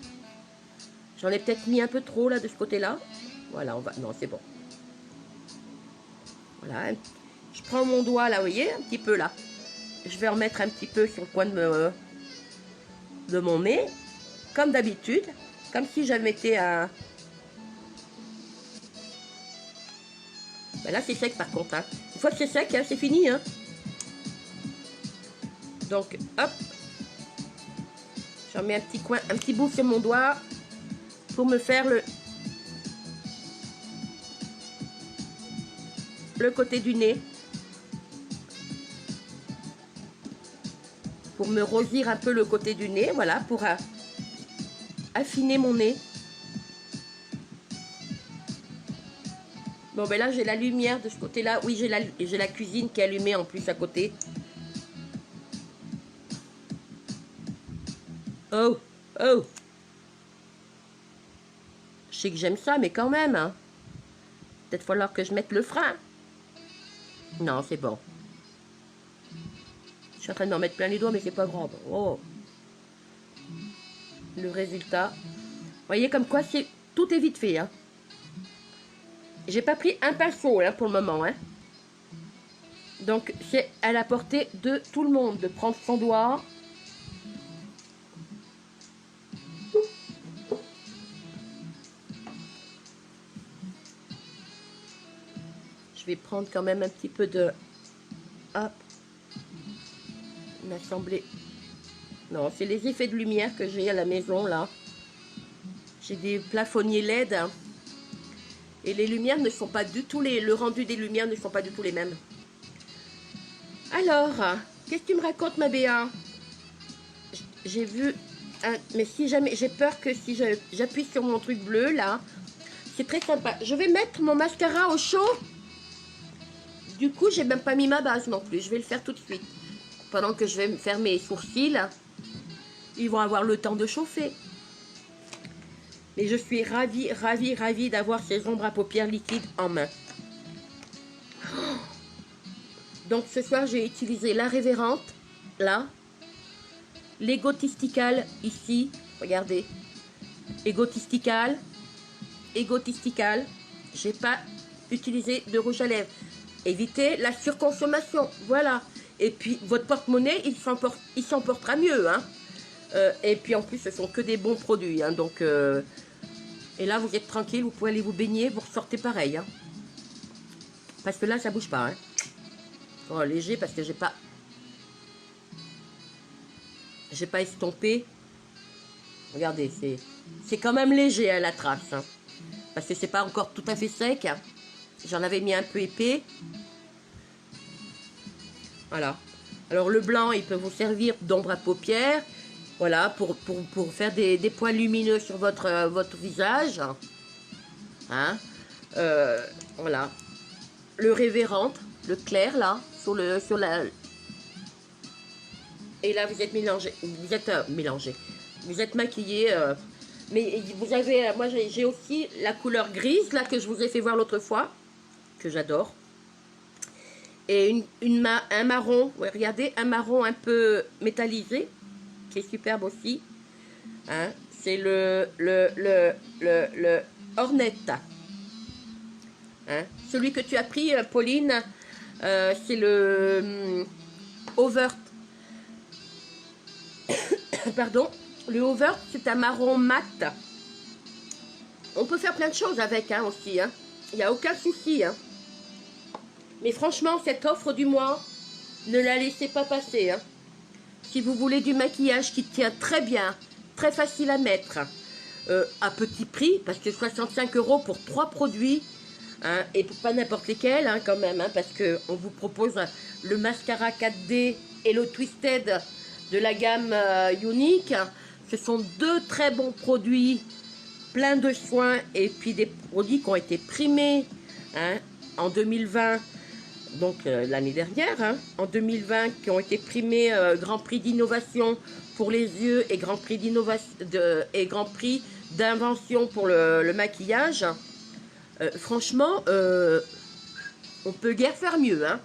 J'en ai peut-être mis un peu trop là de ce côté-là. Voilà, on va. Non, c'est bon. Voilà. Je prends mon doigt là, vous voyez, un petit peu là. Je vais en mettre un petit peu sur le coin de mon nez, comme d'habitude, comme si j'avais mettais un. Ben là, c'est sec par contre. Hein. Une fois que c'est sec, hein, c'est fini. Hein. Donc, hop. J'en mets un petit coin, un petit bout sur mon doigt pour me faire le côté du nez. Pour me rosir un peu le côté du nez, voilà, pour affiner mon nez. Bon, ben là, j'ai la lumière de ce côté-là. Oui, j'ai la cuisine qui est allumée en plus à côté. Oh, oh. Je sais que j'aime ça, mais quand même. Hein. Peut-être falloir que je mette le frein. Non, c'est bon. Je suis en train de m'en mettre plein les doigts, mais c'est pas grave. Oh. Le résultat. Vous voyez comme quoi tout est vite fait. Hein. J'ai pas pris un pinceau hein, pour le moment. Hein. Donc, c'est à la portée de tout le monde de prendre son doigt. Je vais prendre quand même un petit peu de... Hop. Une assemblée. Non, c'est les effets de lumière que j'ai à la maison, là. J'ai des plafonniers LED. Hein, et les lumières ne sont pas du tout le rendu des lumières ne sont pas du tout les mêmes. Alors, qu'est-ce que tu me racontes, ma Béa? J'ai vu... mais si jamais... J'ai peur que si j'appuie sur mon truc bleu, là... C'est très sympa. Je vais mettre mon mascara au chaud. Du coup, j'ai même pas mis ma base non plus. Je vais le faire tout de suite. Pendant que je vais me faire mes sourcils, ils vont avoir le temps de chauffer. Mais je suis ravie, ravie, ravie d'avoir ces ombres à paupières liquides en main. Donc ce soir, j'ai utilisé la Révérante, là. L'égotistical, ici. Regardez. Égotistical. Égotistical. J'ai pas utilisé de rouge à lèvres. Évitez la surconsommation. Voilà. Et puis, votre porte-monnaie, il s'en portera mieux. Hein. Et puis, en plus, ce sont que des bons produits. Hein. Donc, et là, vous êtes tranquille. Vous pouvez aller vous baigner. Vous ressortez pareil. Hein. Parce que là, ça bouge pas. Hein. Oh, léger, parce que j'ai pas estompé. Regardez, c'est quand même léger, hein, la trace. Hein. Parce que c'est pas encore tout à fait sec. Hein. J'en avais mis un peu épais. Voilà. Alors le blanc, il peut vous servir d'ombre à paupières. Voilà, pour faire des points lumineux sur votre visage. Hein. Voilà. Le Révérante, le clair là, sur la... Et là, vous êtes mélangé. Vous êtes mélangé. Vous êtes maquillé. Mais vous avez... moi, j'ai aussi la couleur grise, là, que je vous ai fait voir l'autre fois. Que j'adore. Et un marron, ouais, regardez, un marron un peu métallisé, qui est superbe aussi. Hein, c'est le Hornet. Hein, celui que tu as pris, Pauline, c'est le Overt. Pardon, le Overt, c'est un marron mat. On peut faire plein de choses avec hein, aussi. Hein. Il n'y a aucun souci. Hein. Mais franchement, cette offre du mois, ne la laissez pas passer. Hein. Si vous voulez du maquillage qui tient très bien, très facile à mettre, à petit prix, parce que 65 € pour 3 produits, hein, et pas n'importe lesquels hein, quand même, hein, parce qu'on vous propose le mascara 4D et le Twisted de la gamme Unique. Ce sont deux très bons produits, plein de soins, et puis des produits qui ont été primés hein, en 2020. Donc l'année dernière, hein, en 2020, qui ont été primés Grand Prix d'innovation pour les yeux et Grand Prix d'invention pour le maquillage. Franchement, on peut guère faire mieux. Hein.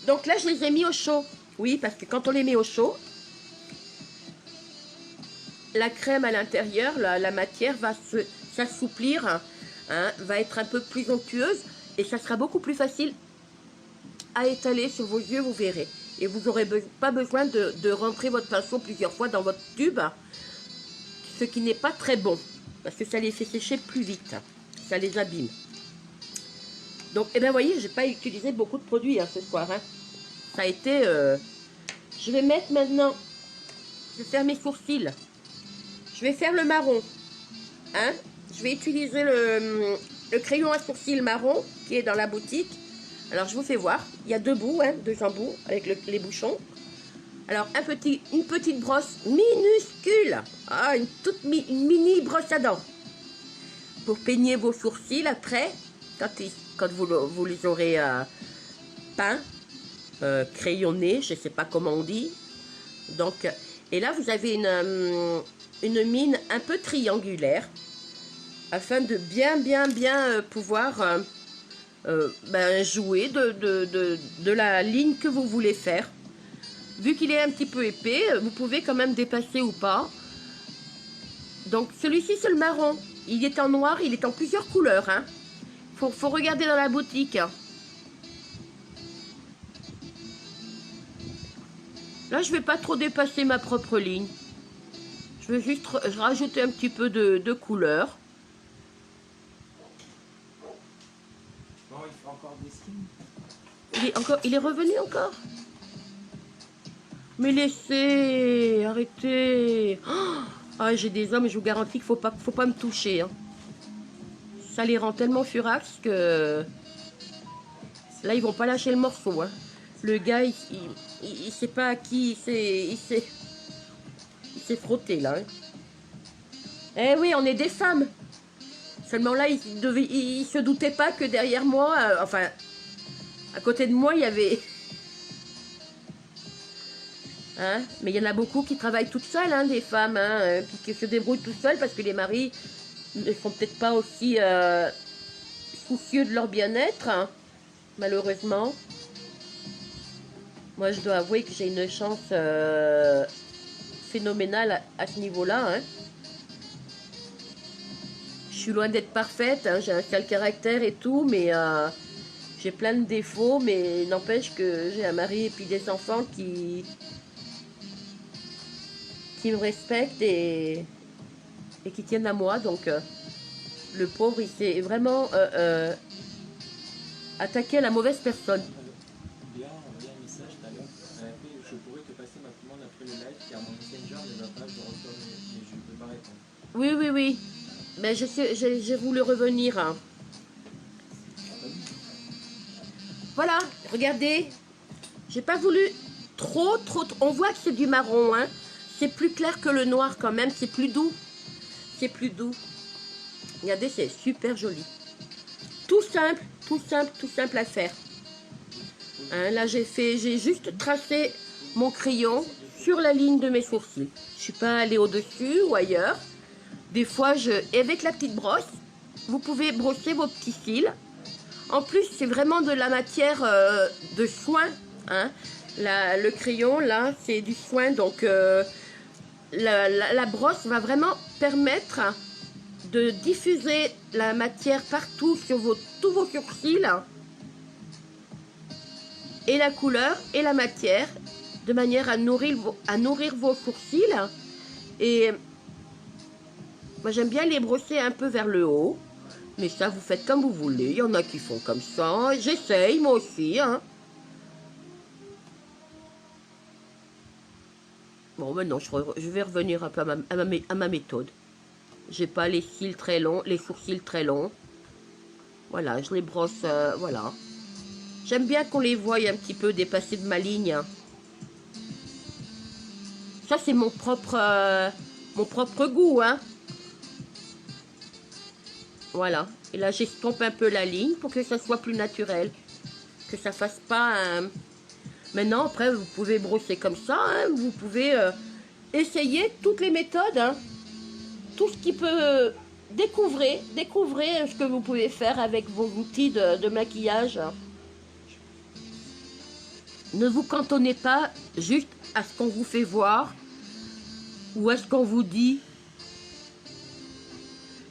Donc là, je les ai mis au chaud. Oui, parce que quand on les met au chaud, la crème à l'intérieur, la matière va s'assouplir, hein, va être un peu plus onctueuse et ça sera beaucoup plus facile à étaler sur vos yeux, vous verrez. Et vous n'aurez pas besoin de rentrer votre pinceau plusieurs fois dans votre tube, ce qui n'est pas très bon, parce que ça les fait sécher plus vite, ça les abîme. Donc, eh bien, vous voyez, j'ai pas utilisé beaucoup de produits hein, ce soir. Hein. Ça a été... Je vais mettre maintenant... Je vais faire mes sourcils. Je vais faire le marron. Hein. Je vais utiliser le crayon à sourcils marron qui est dans la boutique. Alors, je vous fais voir. Il y a deux bouts, hein, deux embouts avec les bouchons. Alors, une petite brosse minuscule. Ah, une mini brosse à dents. Pour peigner vos sourcils après, quand vous les aurez peints, crayonnés, je ne sais pas comment on dit. Donc, et là, vous avez une mine un peu triangulaire afin de bien pouvoir jouer de la ligne que vous voulez faire. Vu qu'il est un petit peu épais, vous pouvez quand même dépasser ou pas. Donc celui-ci c'est le marron. Il est en noir, il est en plusieurs couleurs. Hein. Faut regarder dans la boutique. Là je vais pas trop dépasser ma propre ligne. Je veux juste rajouter un petit peu de couleur. Non, il fait encore des skins. Il est revenu encore. Mais laissez, arrêtez. Oh, ah, j'ai des hommes, je vous garantis qu'il faut pas me toucher. Hein. Ça les rend tellement furax que là ils vont pas lâcher le morceau. Hein. Le gars, il sait pas à qui il s'est frotté là. Hein. Eh oui, on est des femmes. Seulement là, il se doutait pas que derrière moi, enfin, à côté de moi, il y avait. Hein, mais il y en a beaucoup qui travaillent toutes seules, hein, des femmes, hein, qui se débrouillent toutes seules parce que les maris ne sont peut-être pas aussi soucieux de leur bien-être, hein, malheureusement. Moi, je dois avouer que j'ai une chance phénoménale à ce niveau-là. Hein. Je suis loin d'être parfaite, hein, j'ai un sale caractère et tout, mais j'ai plein de défauts, mais n'empêche que j'ai un mari et puis des enfants qui me respectent et qui tiennent à moi. Donc, le pauvre, il s'est vraiment attaqué à la mauvaise personne. Bien, envoyé un message tout à l'heure. Je pourrais te passer ma commande après le live car mon messenger ne va pas, je reçois mais je ne peux pas répondre. Oui, oui, oui. Mais j'ai voulu revenir. Hein. Voilà, regardez. J'ai pas voulu trop. On voit que c'est du marron, hein. C'est plus clair que le noir quand même, c'est plus doux. C'est plus doux. Regardez, c'est super joli. Tout simple à faire. Hein, là, j'ai juste tracé mon crayon sur la ligne de mes sourcils. Je suis pas allée au-dessus ou ailleurs. Des fois, avec la petite brosse, vous pouvez brosser vos petits cils. En plus, c'est vraiment de la matière de soin. Hein. Le crayon, là, c'est du soin. Donc, la brosse va vraiment permettre de diffuser la matière partout sur tous vos sourcils. Et la couleur et la matière, de manière à nourrir vos sourcils. Et moi, j'aime bien les brosser un peu vers le haut. Mais ça, vous faites comme vous voulez. Il y en a qui font comme ça. J'essaye, moi aussi. Hein. Bon, maintenant, je vais revenir un peu à ma méthode. J'ai pas les cils très longs, les sourcils très longs. Voilà, je les brosse, voilà. J'aime bien qu'on les voie un petit peu dépasser de ma ligne. Ça, c'est mon propre goût, hein. Voilà. Et là, j'estompe un peu la ligne pour que ça soit plus naturel. Que ça fasse pas un... Maintenant, après, vous pouvez brosser comme ça. Hein. Vous pouvez essayer toutes les méthodes. Hein. Tout ce qui peut... Découvrez ce que vous pouvez faire avec vos outils de maquillage. Ne vous cantonnez pas juste à ce qu'on vous fait voir ou à ce qu'on vous dit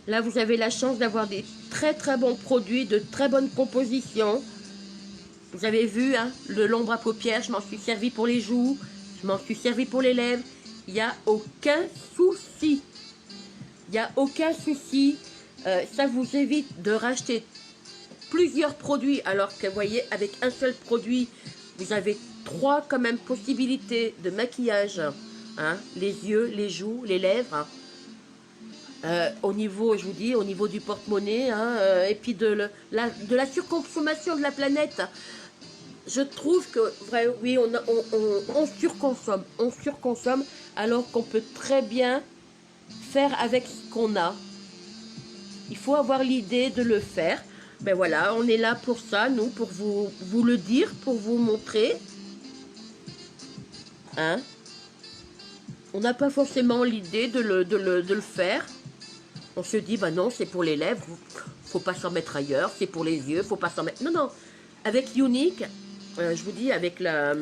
Là, vous avez la chance d'avoir des très très bons produits, de très bonnes compositions. Vous avez vu, hein, l'ombre à paupières, je m'en suis servi pour les joues, je m'en suis servi pour les lèvres. Il n'y a aucun souci. Il n'y a aucun souci. Ça vous évite de racheter plusieurs produits, alors que vous voyez, avec un seul produit, vous avez 3 quand même possibilités de maquillage. Hein, les yeux, les joues, les lèvres. Au niveau, je vous dis, au niveau du porte-monnaie, hein, et puis de la surconsommation de la planète. Je trouve que, oui, on surconsomme, alors qu'on peut très bien faire avec ce qu'on a. Il faut avoir l'idée de le faire. Ben voilà, on est là pour ça, nous, pour vous le dire, pour vous montrer. Hein? On n'a pas forcément l'idée de le faire. On se dit, bah non, c'est pour les lèvres, faut pas s'en mettre ailleurs, c'est pour les yeux, faut pas s'en mettre... Non, non, avec Younique, je vous dis, avec la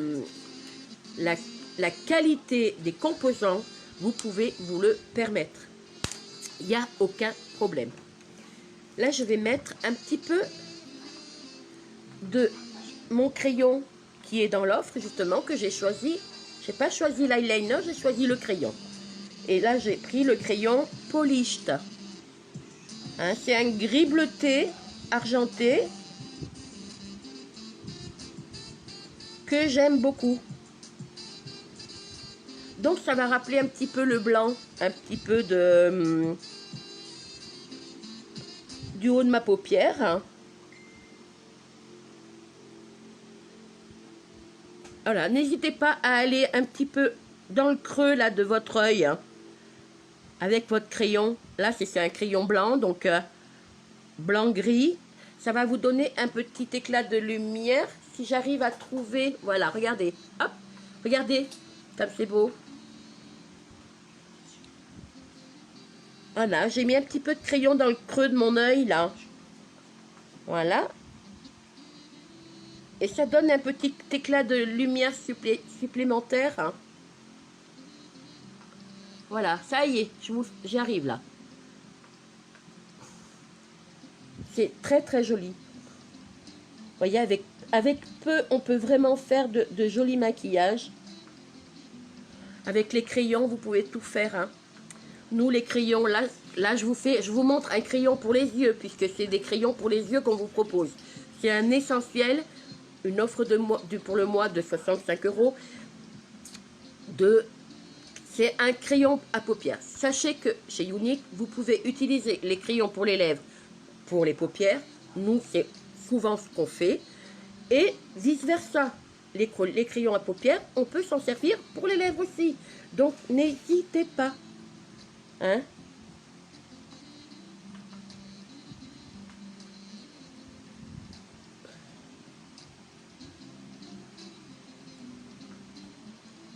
qualité des composants, vous pouvez vous le permettre. Il n'y a aucun problème. Là, je vais mettre un petit peu de mon crayon qui est dans l'offre, justement, que j'ai choisi. Je n'ai pas choisi l'eyeliner, j'ai choisi le crayon. Et là, j'ai pris le crayon Polished. Hein, c'est un gris bleuté, argenté, que j'aime beaucoup. Donc, ça va rappeler un petit peu le blanc, un petit peu du haut de ma paupière. Hein. Voilà, n'hésitez pas à aller un petit peu dans le creux là de votre œil, hein, avec votre crayon. Là, c'est un crayon blanc, donc blanc-gris. Ça va vous donner un petit éclat de lumière. Si j'arrive à trouver... Voilà, regardez. Hop, regardez, comme c'est beau. Voilà, j'ai mis un petit peu de crayon dans le creux de mon œil, là. Voilà. Et ça donne un petit éclat de lumière supplémentaire. Hein. Voilà, ça y est, j'y arrive là. C'est très très joli. Vous voyez, avec peu, on peut vraiment faire de jolis maquillages. Avec les crayons, vous pouvez tout faire. Hein. Nous, les crayons, là je vous montre un crayon pour les yeux, puisque c'est des crayons pour les yeux qu'on vous propose. C'est un essentiel, une offre pour le mois de 65 €. C'est un crayon à paupières. Sachez que chez Younique, vous pouvez utiliser les crayons pour les lèvres, pour les paupières. Nous, c'est souvent ce qu'on fait. Et vice-versa. Les crayons à paupières, on peut s'en servir pour les lèvres aussi. Donc, n'hésitez pas. Hein?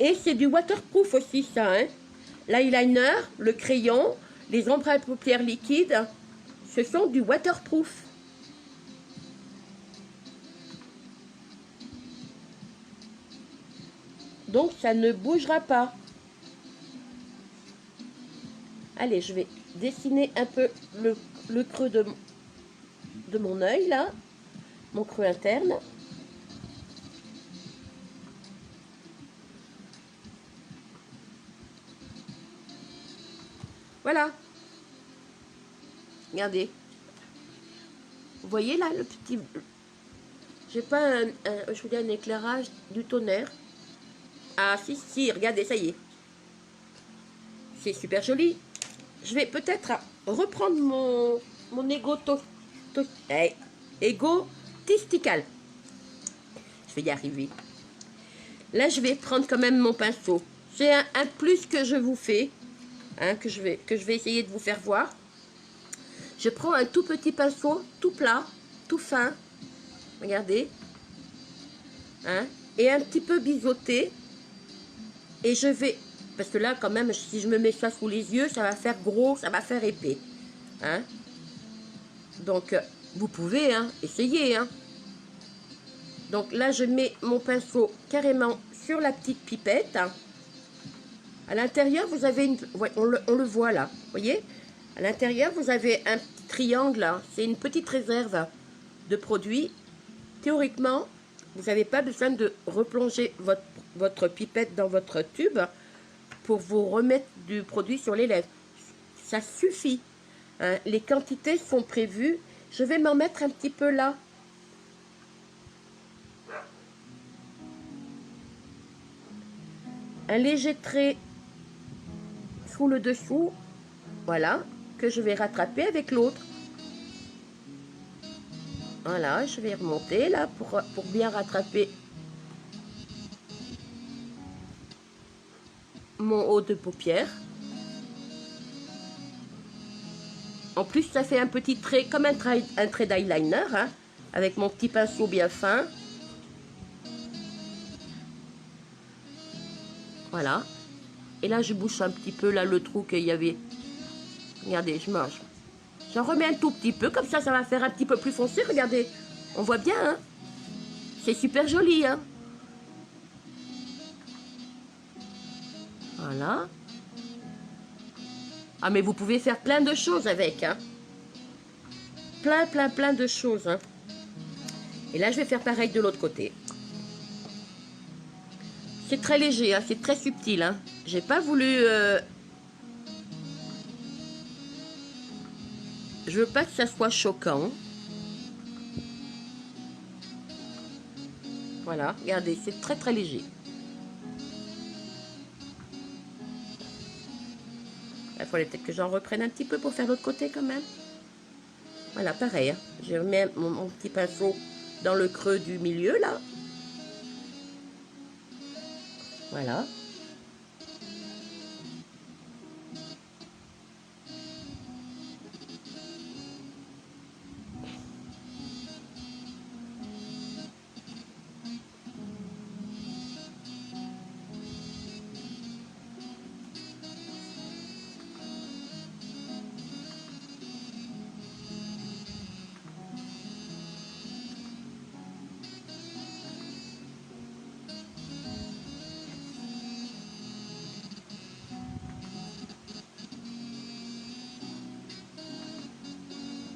Et c'est du waterproof aussi, ça. Hein? L'eyeliner, le crayon, les ombres à paupières liquides, ce sont du waterproof. Donc, ça ne bougera pas. Allez, je vais dessiner un peu le creux de mon œil, là. Mon creux interne. Voilà. Regardez. Vous voyez là le petit... J'ai pas je vous dis un éclairage du tonnerre. Ah si, regardez, ça y est. C'est super joli. Je vais peut-être reprendre mon ego testical. Je vais y arriver. Là, je vais prendre quand même mon pinceau. C'est un plus que je vous fais. Hein, que je vais essayer de vous faire voir. Je prends un tout petit pinceau, tout plat, tout fin. Regardez. Hein, et un petit peu biseauté. Et je vais... Parce que là, quand même, si je me mets ça sous les yeux, ça va faire gros, ça va faire épais. Hein? Donc, vous pouvez essayer. Hein? Donc là, je mets mon pinceau carrément sur la petite pipette. À l'intérieur, vous avez une... Ouais, on le voit là. Vous voyez? À l'intérieur, vous avez un triangle, hein. C'est une petite réserve de produits. Théoriquement, vous n'avez pas besoin de replonger votre pipette dans votre tube pour vous remettre du produit sur les lèvres. Ça suffit. Hein. Les quantités sont prévues. Je vais m'en mettre un petit peu là. Un léger trait sous le dessous. Voilà. Que je vais rattraper avec l'autre. Voilà, je vais remonter là pour bien rattraper mon haut de paupière. En plus, ça fait un petit trait, comme un trait d'eyeliner, hein, avec mon petit pinceau bien fin. Voilà. Et là, je bouche un petit peu là le trou qu'il y avait. Regardez, je mange. J'en remets un tout petit peu, comme ça va faire un petit peu plus foncé. Regardez, on voit bien, hein. C'est super joli, hein. Voilà. Ah, mais vous pouvez faire plein de choses avec, hein. Plein de choses, hein. Et là, je vais faire pareil de l'autre côté. C'est très léger, hein. C'est très subtil, hein. J'ai pas voulu... Je veux pas que ça soit choquant. Voilà, regardez, c'est très léger. Il fallait peut-être que j'en reprenne un petit peu pour faire l'autre côté quand même. Voilà, pareil. Hein. Je remets mon petit pinceau dans le creux du milieu, là. Voilà.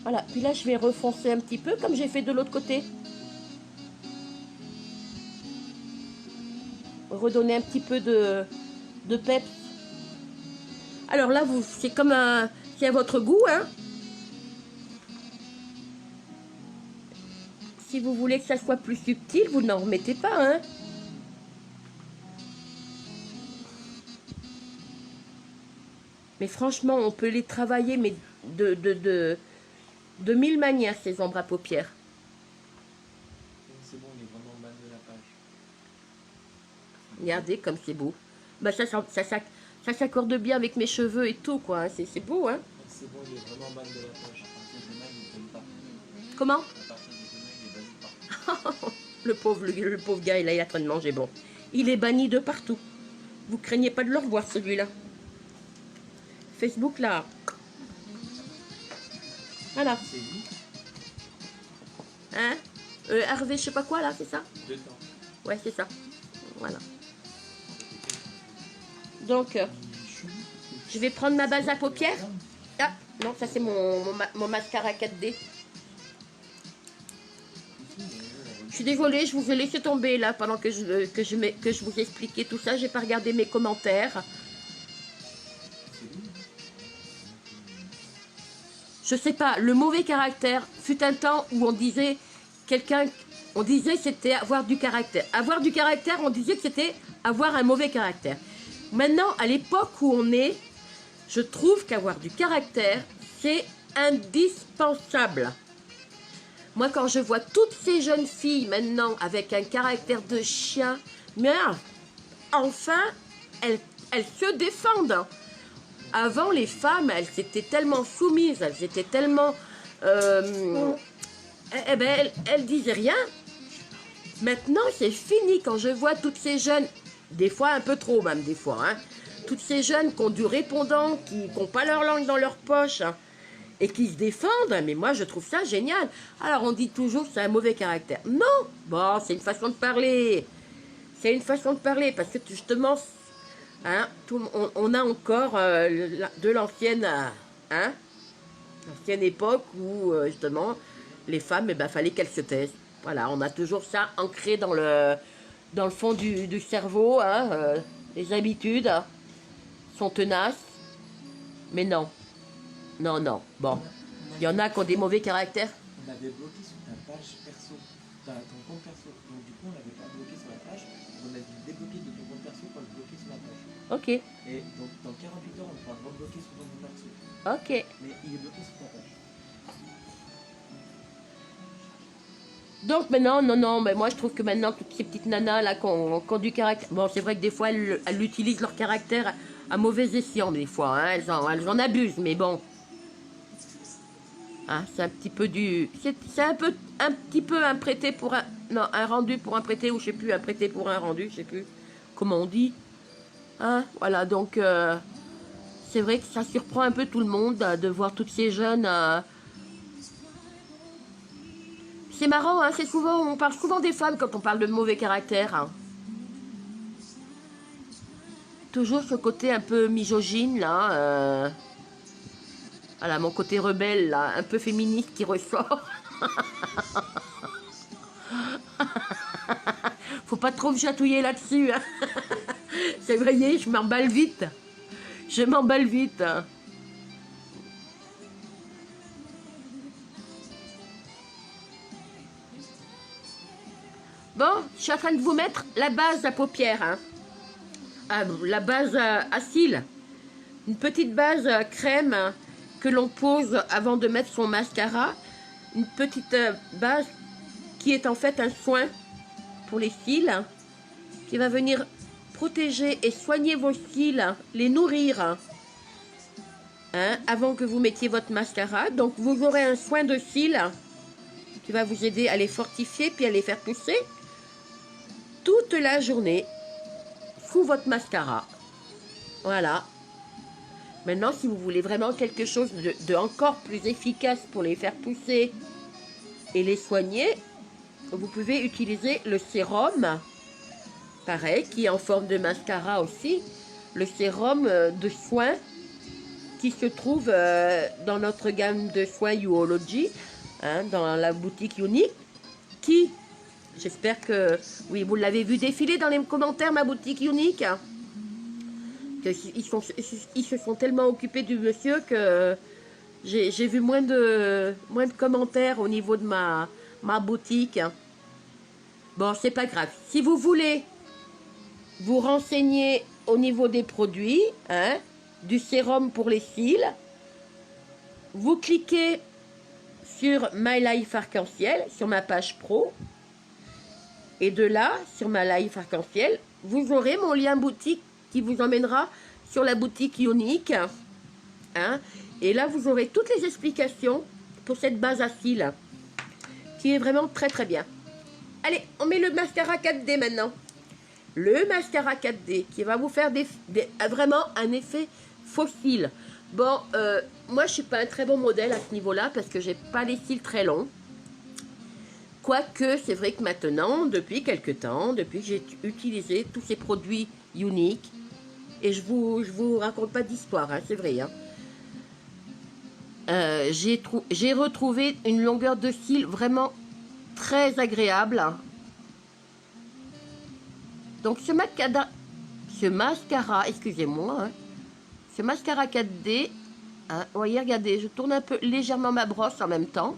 Voilà, puis là je vais refoncer un petit peu comme j'ai fait de l'autre côté. Redonner un petit peu de peps. Alors là, c'est comme un... C'est à votre goût, hein. Si vous voulez que ça soit plus subtil, vous n'en remettez pas, hein. Mais franchement, on peut les travailler, mais de 1000 manières, ces ombres à paupières. C'est bon, on est vraiment mal de la page. Regardez comme c'est beau. Bah, ça s'accorde bien avec mes cheveux et tout, quoi. Hein. C'est beau, hein. C'est bon, il est vraiment mal de la page. À partir de demain, il ne pas. Comment? À partir de demain, il est banni partout. le pauvre gars, là, il est en train de manger bon. Il est banni de partout. Vous craignez pas de le revoir, celui-là. Facebook, là. Voilà. C'est lui. Hein? Hervé, je sais pas quoi, là, c'est ça? 2 temps. Ouais, c'est ça. Voilà. Donc, je vais prendre ma base à paupières. Ah, non, ça c'est mon mascara 4D. Je suis désolée, je vous ai laissé tomber là pendant que je vous expliquais tout ça. J'ai pas regardé mes commentaires. Je sais pas, le mauvais caractère fut un temps où on disait c'était avoir du caractère. Avoir du caractère, on disait que c'était avoir un mauvais caractère. Maintenant, à l'époque où on est, je trouve qu'avoir du caractère, c'est indispensable. Moi, quand je vois toutes ces jeunes filles maintenant avec un caractère de chien, mais enfin, elles se défendent. Avant, les femmes, elles étaient tellement soumises, elles étaient tellement... elles disaient rien. Maintenant, c'est fini. Quand je vois toutes ces jeunes, des fois un peu trop même, des fois, hein, toutes ces jeunes qui ont du répondant, qui n'ont pas leur langue dans leur poche, hein, et qui se défendent, mais moi, je trouve ça génial. Alors, on dit toujours que c'est un mauvais caractère. Non, bon, c'est une façon de parler. C'est une façon de parler, parce que justement... Hein, on a encore de l'ancienne... hein, L'ancienne époque où, justement, les femmes, eh ben, fallait qu'elles se taisent. Voilà, on a toujours ça ancré dans le fond du cerveau. Hein, les habitudes sont tenaces. Mais non, non, non. Bon, il y en a qui ont des mauvais caractères. On avait bloqué sur ta page perso, ton compte perso. Donc du coup, on n'avait pas bloqué sur la page. On a dû débloquer de ton compte perso pour le bloquer sur la page. Ok, Et donc dans 48 heures, on pourra le rebloquer sur ton compte perso. ok. Mais il est bloqué sur ta page. Donc maintenant, non, non, mais moi je trouve que maintenant, toutes ces petites nanas là qui ont du caractère. Bon, c'est vrai que des fois, elles utilisent leur caractère à mauvais escient, des fois. Hein, elles en abusent, mais bon. Hein, c'est un petit peu du. C'est un petit peu un prêté pour un. Non, un rendu pour un prêté, ou je sais plus, un prêté pour un rendu, je sais plus comment on dit. Hein, voilà, donc c'est vrai que ça surprend un peu tout le monde de voir toutes ces jeunes. C'est marrant, hein, c'est souvent, on parle souvent des femmes quand on parle de mauvais caractère. Hein. Toujours ce côté un peu misogyne, là. Voilà, mon côté rebelle, là, un peu féministe qui ressort. Faut pas trop me chatouiller là-dessus. Hein. C'est vrai, je m'emballe vite. Je m'emballe vite. Bon, je suis en train de vous mettre la base à paupières. Hein. Ah, la base à cils. Une petite base crème que l'on pose avant de mettre son mascara. Une petite base qui est en fait un soin pour les cils qui va venir protéger et soigner vos cils, les nourrir hein, avant que vous mettiez votre mascara. Donc vous aurez un soin de cils qui va vous aider à les fortifier puis à les faire pousser toute la journée sous votre mascara. Voilà. Maintenant, si vous voulez vraiment quelque chose de encore plus efficace pour les faire pousser et les soigner, vous pouvez utiliser le sérum, pareil, qui est en forme de mascara aussi. Le sérum de soins qui se trouve dans notre gamme de soins Youology, hein, dans la boutique Unique, qui, j'espère que, oui, vous l'avez vu défiler dans les commentaires, ma boutique Unique. Ils se sont tellement occupés du monsieur que j'ai vu moins de commentaires au niveau de ma boutique. Bon, c'est pas grave. Si vous voulez vous renseigner au niveau des produits, hein, du sérum pour les cils, vous cliquez sur My Life Arc-en-Ciel, sur ma page pro. Et de là, sur My Life Arc-en-Ciel, vous aurez mon lien boutique qui vous emmènera sur la boutique Unique. Hein, et là, vous aurez toutes les explications pour cette base à cils qui est vraiment très très bien. Allez, on met le mascara 4D maintenant. Le mascara 4D qui va vous faire vraiment un effet fossile. Bon, moi, je suis pas un très bon modèle à ce niveau-là parce que j'ai pas les cils très longs. Quoique, c'est vrai que maintenant, depuis quelques temps, depuis que j'ai utilisé tous ces produits uniques, et je vous raconte pas d'histoire, hein, c'est vrai. Hein, j'ai retrouvé une longueur de cils vraiment très agréable. Donc ce mascara, excusez-moi, hein, ce mascara 4D, hein, voyez, regardez, je tourne un peu légèrement ma brosse en même temps.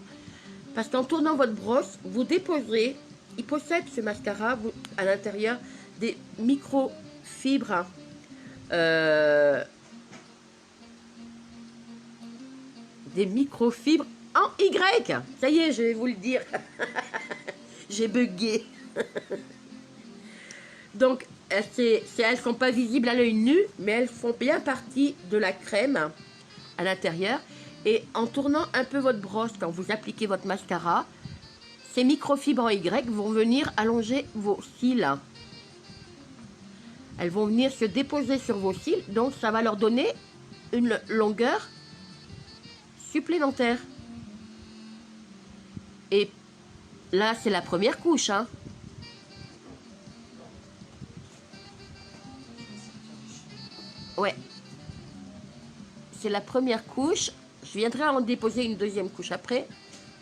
Parce qu'en tournant votre brosse, vous déposez, il possède ce mascara à l'intérieur des microfibres. Des microfibres en Y. Ça y est, je vais vous le dire. J'ai bugué. Donc, elles ne sont pas visibles à l'œil nu, mais elles font bien partie de la crème à l'intérieur. Et en tournant un peu votre brosse, quand vous appliquez votre mascara, ces microfibres en Y vont venir allonger vos cils. Elles vont venir se déposer sur vos cils, donc ça va leur donner une longueur supplémentaire. Et là, c'est la première couche. Hein. Ouais. C'est la première couche. Je viendrai en déposer une deuxième couche après.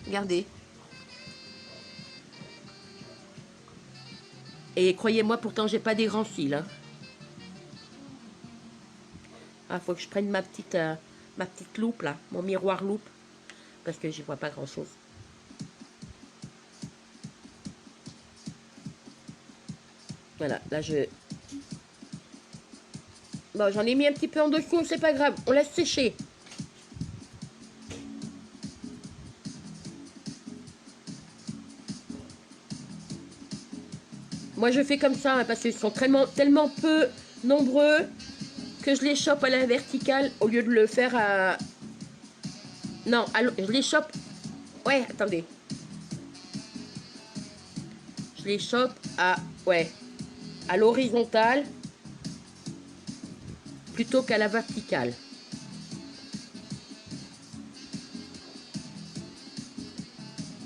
Regardez. Et croyez-moi, pourtant, j'ai pas des grands cils. Hein. Ah, faut que je prenne ma petite loupe, là. Mon miroir loupe. Parce que j'y vois pas grand-chose. Voilà, là, je... Bon, j'en ai mis un petit peu en dessous, c'est pas grave. On laisse sécher. Moi, je fais comme ça, hein, parce qu'ils sont tellement peu nombreux que je les chope à la verticale au lieu de le faire à... Non, je les chope... Ouais, attendez. Je les chope à... Ouais. À l'horizontale plutôt qu'à la verticale.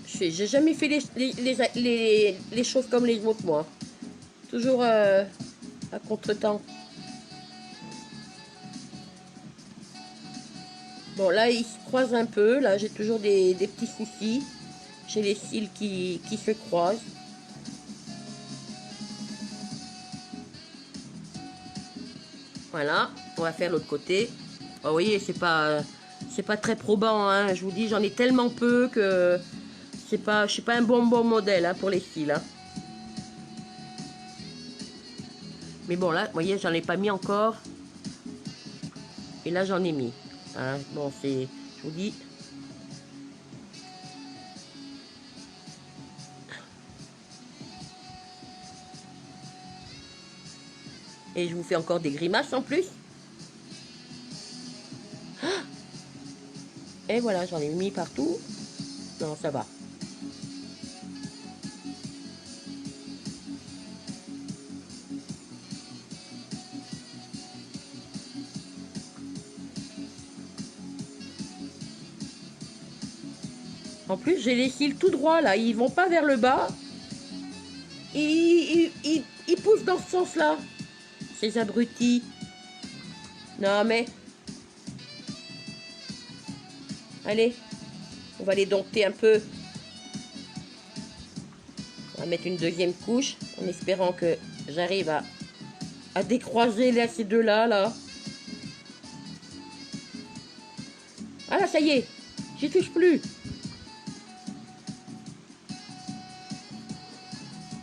J'ai jamais fait les choses comme les autres, moi. Toujours à contre-temps. Bon, là, ils se croisent un peu. Là, j'ai toujours des petits soucis. J'ai les cils qui se croisent. Voilà, on va faire l'autre côté. Oh, vous voyez, c'est pas très probant, hein. Je vous dis, j'en ai tellement peu que je suis pas un bon modèle hein, pour les cils. Hein. Mais bon, là, vous voyez, j'en ai pas mis encore. Et là, j'en ai mis. Hein. Bon, je vous dis. Et je vous fais encore des grimaces en plus. Et voilà, j'en ai mis partout. Non, ça va. En plus, j'ai les cils tout droits là. Ils vont pas vers le bas. Ils poussent dans ce sens-là. Ces abrutis. Non mais... Allez. On va les dompter un peu. On va mettre une deuxième couche. En espérant que j'arrive à décroiser là, ces deux-là. Là. Ah là, ça y est. J'y touche plus.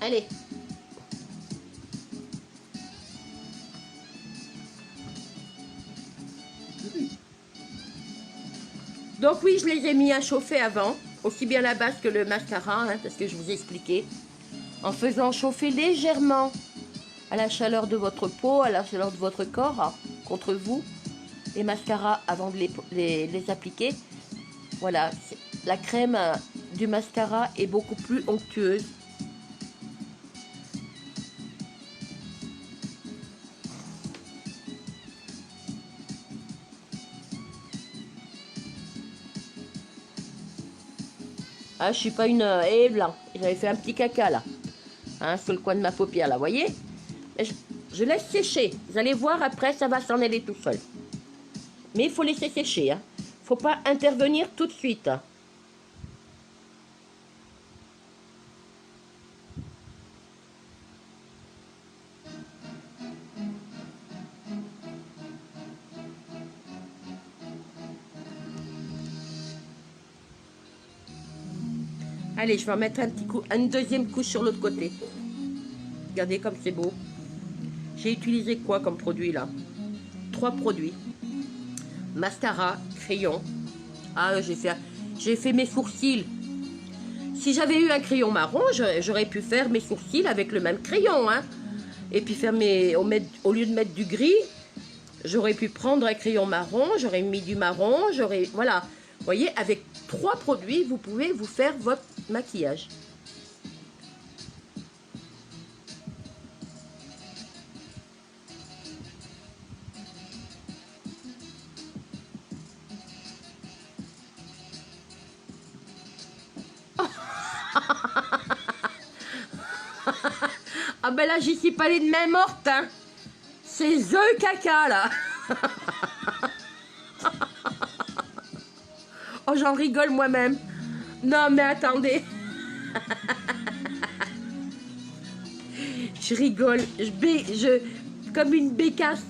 Allez. Donc oui, je les ai mis à chauffer avant, aussi bien la base que le mascara, hein, parce que je vous ai expliqué. En faisant chauffer légèrement à la chaleur de votre peau, à la chaleur de votre corps, hein, contre vous, les mascaras avant de les appliquer. Voilà, la crème du mascara est beaucoup plus onctueuse. Ah, je suis pas une blanc. J'avais fait un petit caca là, hein, sur le coin de ma paupière là, voyez. Je laisse sécher. Vous allez voir après, ça va s'en aller tout seul. Mais il faut laisser sécher. Hein. Faut pas intervenir tout de suite. Hein. Allez, je vais en mettre une deuxième couche sur l'autre côté. Regardez comme c'est beau. J'ai utilisé quoi comme produit là? 3 produits. Mascara, crayon. Ah, j'ai fait mes sourcils. Si j'avais eu un crayon marron, j'aurais pu faire mes sourcils avec le même crayon. Hein. Et puis faire au lieu de mettre du gris, j'aurais pu prendre un crayon marron, j'aurais mis du marron, voilà. Vous voyez, avec 3 produits, vous pouvez vous faire votre maquillage. Ah ben là, j'y suis pas allée de main morte, hein. C'est The caca, là. Oh, j'en rigole moi-même. Non, mais attendez. Je rigole. Comme une bécasse.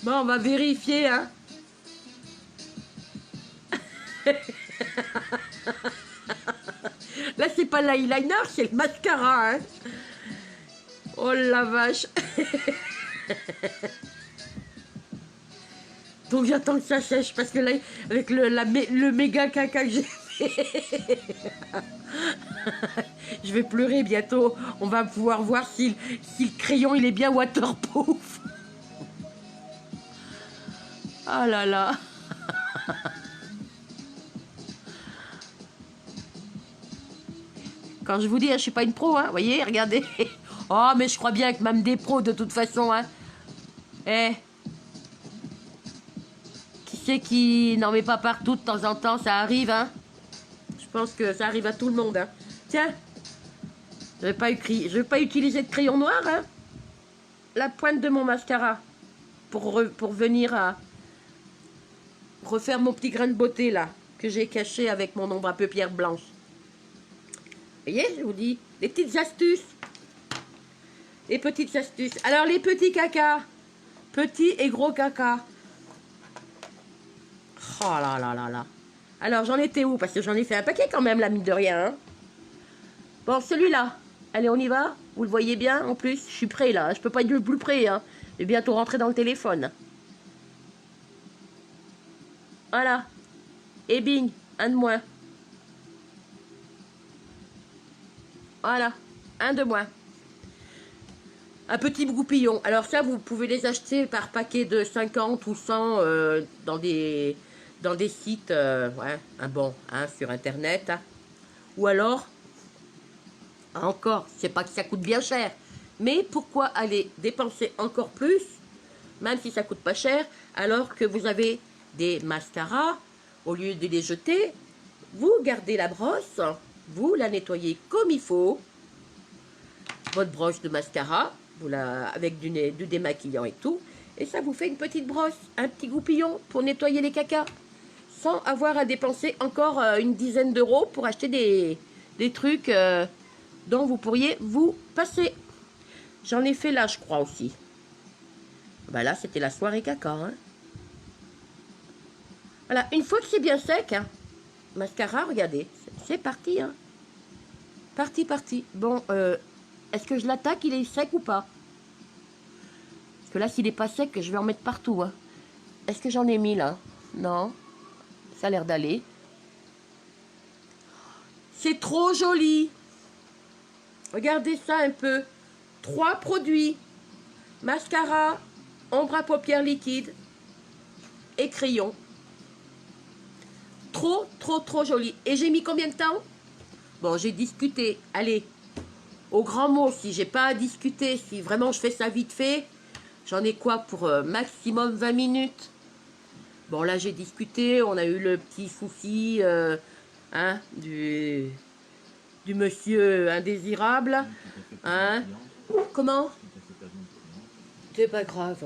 Bon, on va vérifier, hein. Là, c'est pas l'eyeliner, c'est le mascara, hein. Oh la vache. Donc j'attends que ça sèche parce que là, avec le méga caca que j'ai fait, je vais pleurer bientôt. On va pouvoir voir si le crayon il est bien waterproof. Ah là là. Quand je vous dis, hein, je suis pas une pro, hein, vous voyez, regardez. Oh, mais je crois bien que même des pros de toute façon, hein. Eh. Qui c'est qui n'en met pas partout de temps en temps, ça arrive, hein. Je pense que ça arrive à tout le monde, hein. Tiens. Je vais pas utiliser de crayon noir, hein. La pointe de mon mascara. Pour venir à refaire mon petit grain de beauté, là. Que j'ai caché avec mon ombre à paupières blanche. Vous voyez, je vous dis, des petites astuces. Des petites astuces. Alors, les petits caca. Petits et gros caca. Oh là là là là. Alors, j'en étais où? Parce que j'en ai fait un paquet quand même, la mine de rien. Hein. Bon, celui-là. Allez, on y va. Vous le voyez bien, en plus. Je suis prêt, là. Je peux pas être le plus près. Hein. Je vais bientôt rentrer dans le téléphone. Voilà. Et bing, un de moins. Voilà, un de moins. Un petit goupillon. Alors ça, vous pouvez les acheter par paquet de 50 ou 100 dans des sites, ouais, hein, sur Internet. Hein. Ou alors, encore, c'est pas que ça coûte bien cher. Mais pourquoi aller dépenser encore plus, même si ça coûte pas cher, alors que vous avez des mascaras, au lieu de les jeter, vous gardez la brosse, vous la nettoyez comme il faut, votre brosse de mascara, avec du démaquillant et tout, et ça vous fait une petite brosse, un petit goupillon pour nettoyer les cacas, sans avoir à dépenser encore une dizaine d'euros pour acheter des trucs dont vous pourriez vous passer. J'en ai fait là, je crois aussi. Ben là, c'était la soirée caca. Hein. Voilà, une fois que c'est bien sec, hein, mascara, regardez, c'est parti. Hein. Parti. Bon, est-ce que je l'attaque, il est sec ou pas? Parce que là, s'il n'est pas sec, je vais en mettre partout. Hein. Est-ce que j'en ai mis là? Non. Ça a l'air d'aller. C'est trop joli. Regardez ça un peu. 3 produits. Mascara, ombre à paupières liquide et crayon. Trop joli. Et j'ai mis combien de temps? Bon, j'ai discuté. Allez, au grand mot, si j'ai pas à discuter, si vraiment je fais ça vite fait, j'en ai quoi pour maximum 20 minutes. Bon, là, j'ai discuté. On a eu le petit souci hein, du monsieur indésirable. Hein? Comment? C'est pas grave.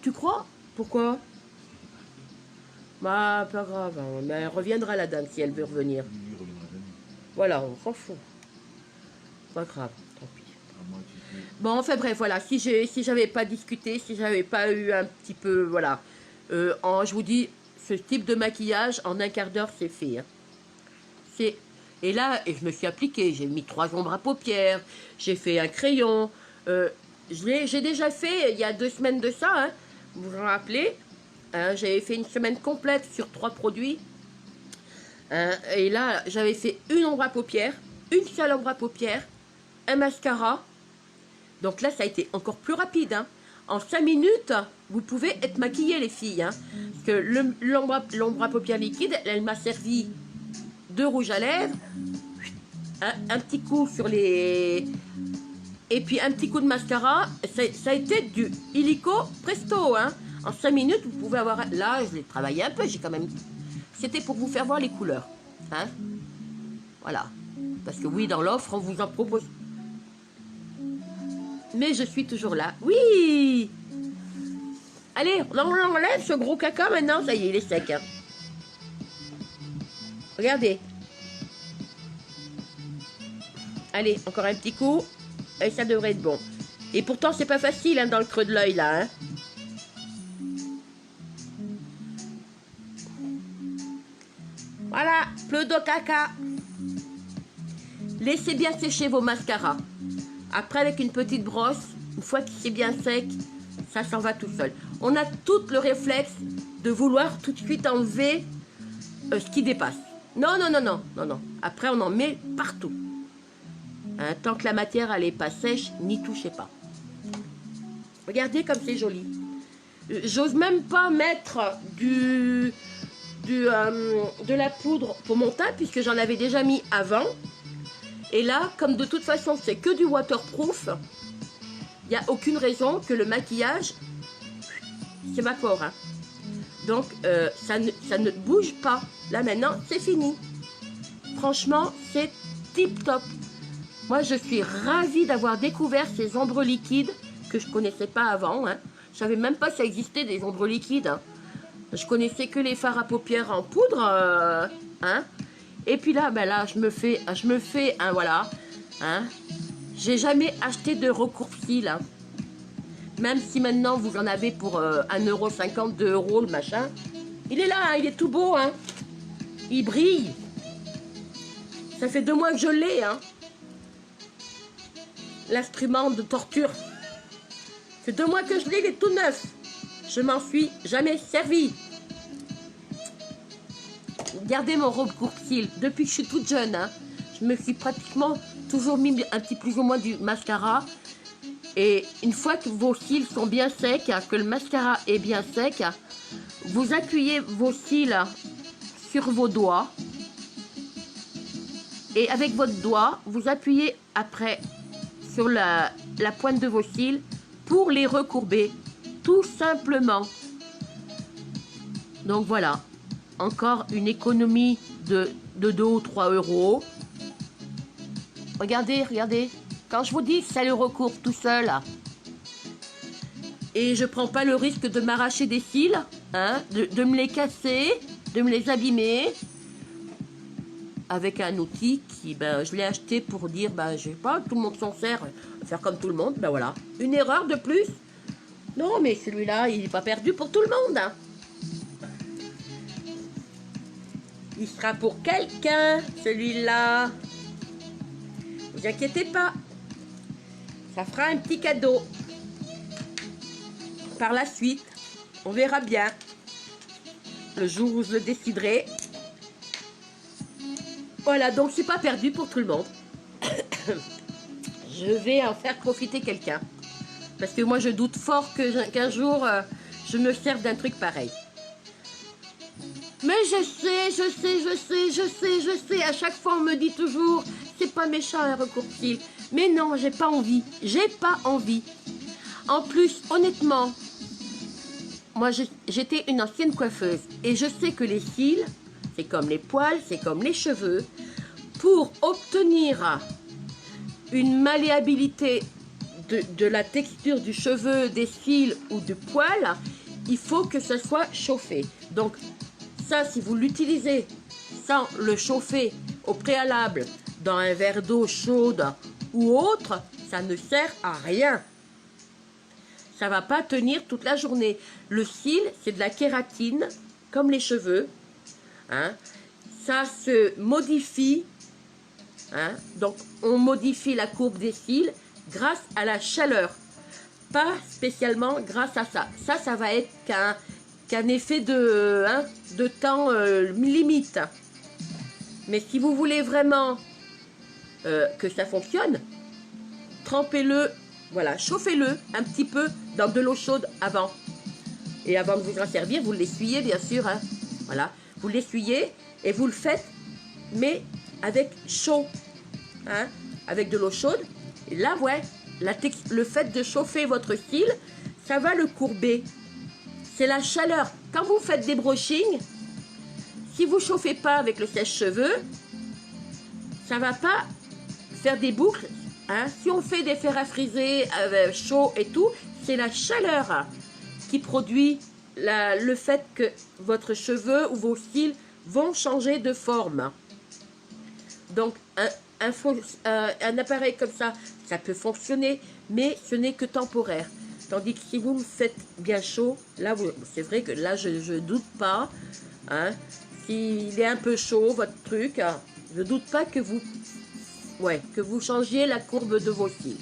Tu crois? Pourquoi? Bah, pas grave. Hein. Mais elle reviendra, la dame, si elle veut revenir. Voilà, on s'en fout. Pas grave, tant pis. Bon, enfin bref, voilà. Si j'avais pas discuté, si j'avais pas eu un petit peu, voilà. Je vous dis, ce type de maquillage, en un quart d'heure, c'est fait. Hein. Et là, je me suis appliquée. J'ai mis 3 ombres à paupières. J'ai fait un crayon. J'ai déjà fait, il y a 2 semaines de ça, hein, vous vous rappelez, hein, j'avais fait une semaine complète sur 3 produits. Et là, j'avais fait une ombre à paupières, une seule ombre à paupières, un mascara. Donc là, ça a été encore plus rapide. Hein. En 5 minutes, vous pouvez être maquillées, les filles. Hein, parce que l'ombre à paupières liquide, elle m'a servi 2 rouges à lèvres, un petit coup sur les... Et puis un petit coup de mascara, ça a été du illico presto. Hein. En 5 minutes, vous pouvez avoir... Là, je l'ai travaillé un peu, j'ai quand même... C'était pour vous faire voir les couleurs. Hein. Voilà. Parce que oui, dans l'offre, on vous en propose. Mais je suis toujours là. Oui! Allez, on enlève ce gros caca maintenant. Ça y est, il est sec. Hein. Regardez. Allez, encore un petit coup. Et ça devrait être bon. Et pourtant, c'est pas facile hein, dans le creux de l'œil, là. Hein. Voilà, plus de caca. Laissez bien sécher vos mascaras. Après, avec une petite brosse, une fois qu'il c'est bien sec, ça s'en va tout seul. On a tout le réflexe de vouloir tout de suite enlever ce qui dépasse. Non, non, non, non, non, non. Après, on en met partout. Hein, tant que la matière, elle n'est pas sèche, n'y touchez pas. Regardez comme c'est joli. J'ose même pas mettre de la poudre pour mon teint, puisque j'en avais déjà mis avant. Et là, comme de toute façon, c'est que du waterproof, il n'y a aucune raison que le maquillage s'évapore. Hein. Donc, ça ne bouge pas. Là, maintenant, c'est fini. Franchement, c'est tip-top. Moi, je suis ravie d'avoir découvert ces ombres liquides que je ne connaissais pas avant. Hein. Je ne savais même pas que ça existait, des ombres liquides. Hein. Je connaissais que les fards à paupières en poudre. Hein. Et puis là, ben là, je me fais un, voilà. Hein. J'ai jamais acheté de recours-cils. Hein. Même si maintenant, vous en avez pour 1,50 €, 2 € le machin. Il est là, hein, il est tout beau. Hein. Il brille. Ça fait 2 mois que je l'ai. Hein. L'instrument de torture. C'est 2 mois que je l'ai, il est tout neuf. Je m'en suis jamais servi. Regardez mon recours-cils. Depuis que je suis toute jeune, hein, je me suis pratiquement toujours mis un petit plus ou moins du mascara. Et une fois que vos cils sont bien secs, que le mascara est bien sec, vous appuyez vos cils sur vos doigts. Et avec votre doigt, vous appuyez après sur la pointe de vos cils pour les recourber. Tout simplement. Donc voilà. Encore une économie de 2 ou 3 €. Regardez, regardez. Quand je vous dis que ça le recourbe tout seul. Et je prends pas le risque de m'arracher des cils. Hein, de me les casser. De me les abîmer. Avec un outil qui, ben, je l'ai acheté pour dire, ben, je sais pas, tout le monde s'en sert. Faire comme tout le monde, ben voilà. Une erreur de plus. Non, mais celui-là, il n'est pas perdu pour tout le monde. Hein. Il sera pour quelqu'un, celui-là. Ne vous inquiétez pas. Ça fera un petit cadeau. Par la suite, on verra bien. Le jour où je le déciderai. Voilà, donc c'est pas perdu pour tout le monde. Je vais en faire profiter quelqu'un. Parce que moi, je doute fort qu'un jour, je me serve d'un truc pareil. Mais je sais, à chaque fois on me dit toujours, c'est pas méchant un recours-cils. Mais non, j'ai pas envie, En plus, honnêtement, moi j'étais une ancienne coiffeuse et je sais que les cils, c'est comme les poils, c'est comme les cheveux. Pour obtenir une malléabilité de la texture du cheveu, des cils ou du poil, il faut que ça soit chauffé. Donc, ça, si vous l'utilisez sans le chauffer au préalable dans un verre d'eau chaude ou autre, ça ne sert à rien. Ça ne va pas tenir toute la journée. Le cil, c'est de la kératine, comme les cheveux. Hein. Ça se modifie. Hein. Donc, on modifie la courbe des cils grâce à la chaleur. Pas spécialement grâce à ça. Ça va être qu'un effet de temps limite. Mais si vous voulez vraiment que ça fonctionne, trempez-le, voilà, chauffez-le un petit peu dans de l'eau chaude avant. Et avant de vous en servir, vous l'essuyez bien sûr. Hein. Voilà, vous l'essuyez et vous le faites, mais avec chaud. Hein, avec de l'eau chaude. Et là, ouais, le fait de chauffer votre cil, ça va le courber. C'est la chaleur. Quand vous faites des brushings, si vous ne chauffez pas avec le sèche-cheveux, ça ne va pas faire des boucles. Hein. Si on fait des fers à friser chaud et tout, c'est la chaleur qui produit le fait que votre cheveu ou vos cils vont changer de forme. Donc, un appareil comme ça, ça peut fonctionner, mais ce n'est que temporaire. Tandis que si vous me faites bien chaud, là, c'est vrai que là, je ne doute pas. Hein, s'il est un peu chaud, votre truc, je ne doute pas que vous changiez la courbe de vos cils.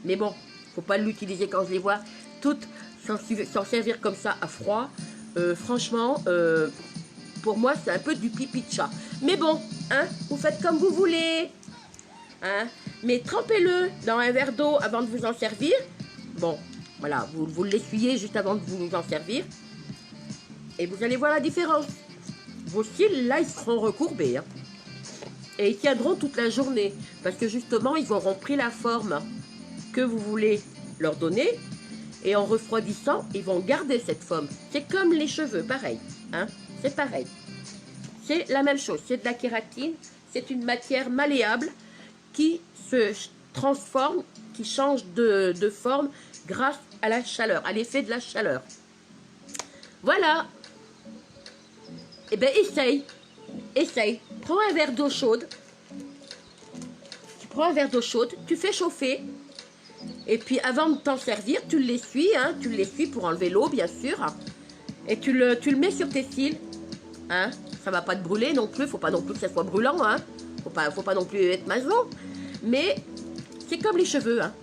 Mais bon, faut pas l'utiliser quand je les vois toutes s'en servir comme ça à froid. Franchement, pour moi, c'est un peu du pipi de chat. Mais bon, hein, vous faites comme vous voulez. Hein, mais trempez-le dans un verre d'eau avant de vous en servir. Bon, voilà, vous l'essuyez juste avant de vous en servir. Et vous allez voir la différence. Vos cils, là, ils seront recourbés. Hein. Et ils tiendront toute la journée. Parce que justement, ils auront pris la forme que vous voulez leur donner. Et en refroidissant, ils vont garder cette forme. C'est comme les cheveux, pareil. Hein, c'est pareil. C'est la même chose. C'est de la kératine. C'est une matière malléable qui se transforme, qui change de forme grâce à la chaleur, à l'effet de la chaleur. Voilà. Eh bien, essaye. Prends un verre d'eau chaude. Tu prends un verre d'eau chaude, tu fais chauffer. Et puis, avant de t'en servir, tu l'essuies. Hein, tu l'essuies pour enlever l'eau, bien sûr. Et tu le mets sur tes cils. Hein, ça ne va pas te brûler non plus. Il ne faut pas non plus que ça soit brûlant. Hein. Faut pas non plus être maso. Mais c'est comme les cheveux. Hein.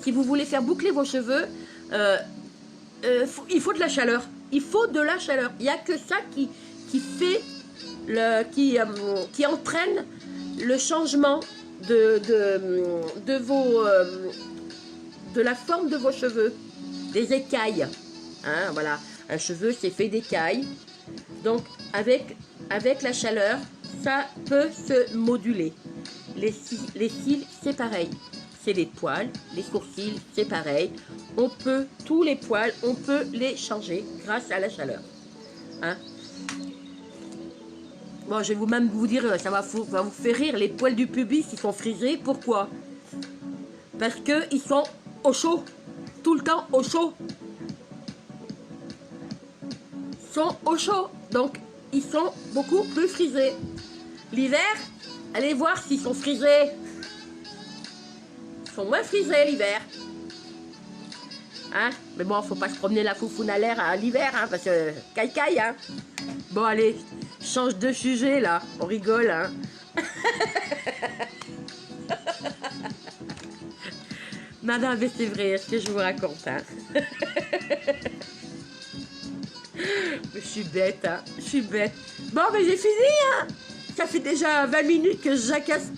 Si vous voulez faire boucler vos cheveux, il faut de la chaleur. Il faut de la chaleur. Il n'y a que ça qui fait qui entraîne le changement de la forme de vos cheveux, des écailles. Hein, voilà, un cheveu c'est fait d'écailles. Donc avec la chaleur, ça peut se moduler. Les cils, c'est pareil. C'est les poils, les sourcils, c'est pareil. Tous les poils, on peut les changer grâce à la chaleur. Hein? Bon, je vais même vous dire, ça va vous faire rire, les poils du pubis, ils sont frisés. Pourquoi? Parce qu'ils sont au chaud. Tout le temps au chaud. Ils sont au chaud. Donc, ils sont beaucoup plus frisés. L'hiver, allez voir s'ils sont frisés. Ils sont moins frisés l'hiver. Hein? Mais bon, faut pas se promener la foufoune à l'air à l'hiver, hein, parce que caille-caille, hein. Bon, allez, change de sujet, là. On rigole, hein. Non, mais c'est vrai, ce que je vous raconte, hein. Je suis bête, hein. Je suis bête. Bon, mais j'ai fini, hein. Ça fait déjà 20 minutes que je jacasse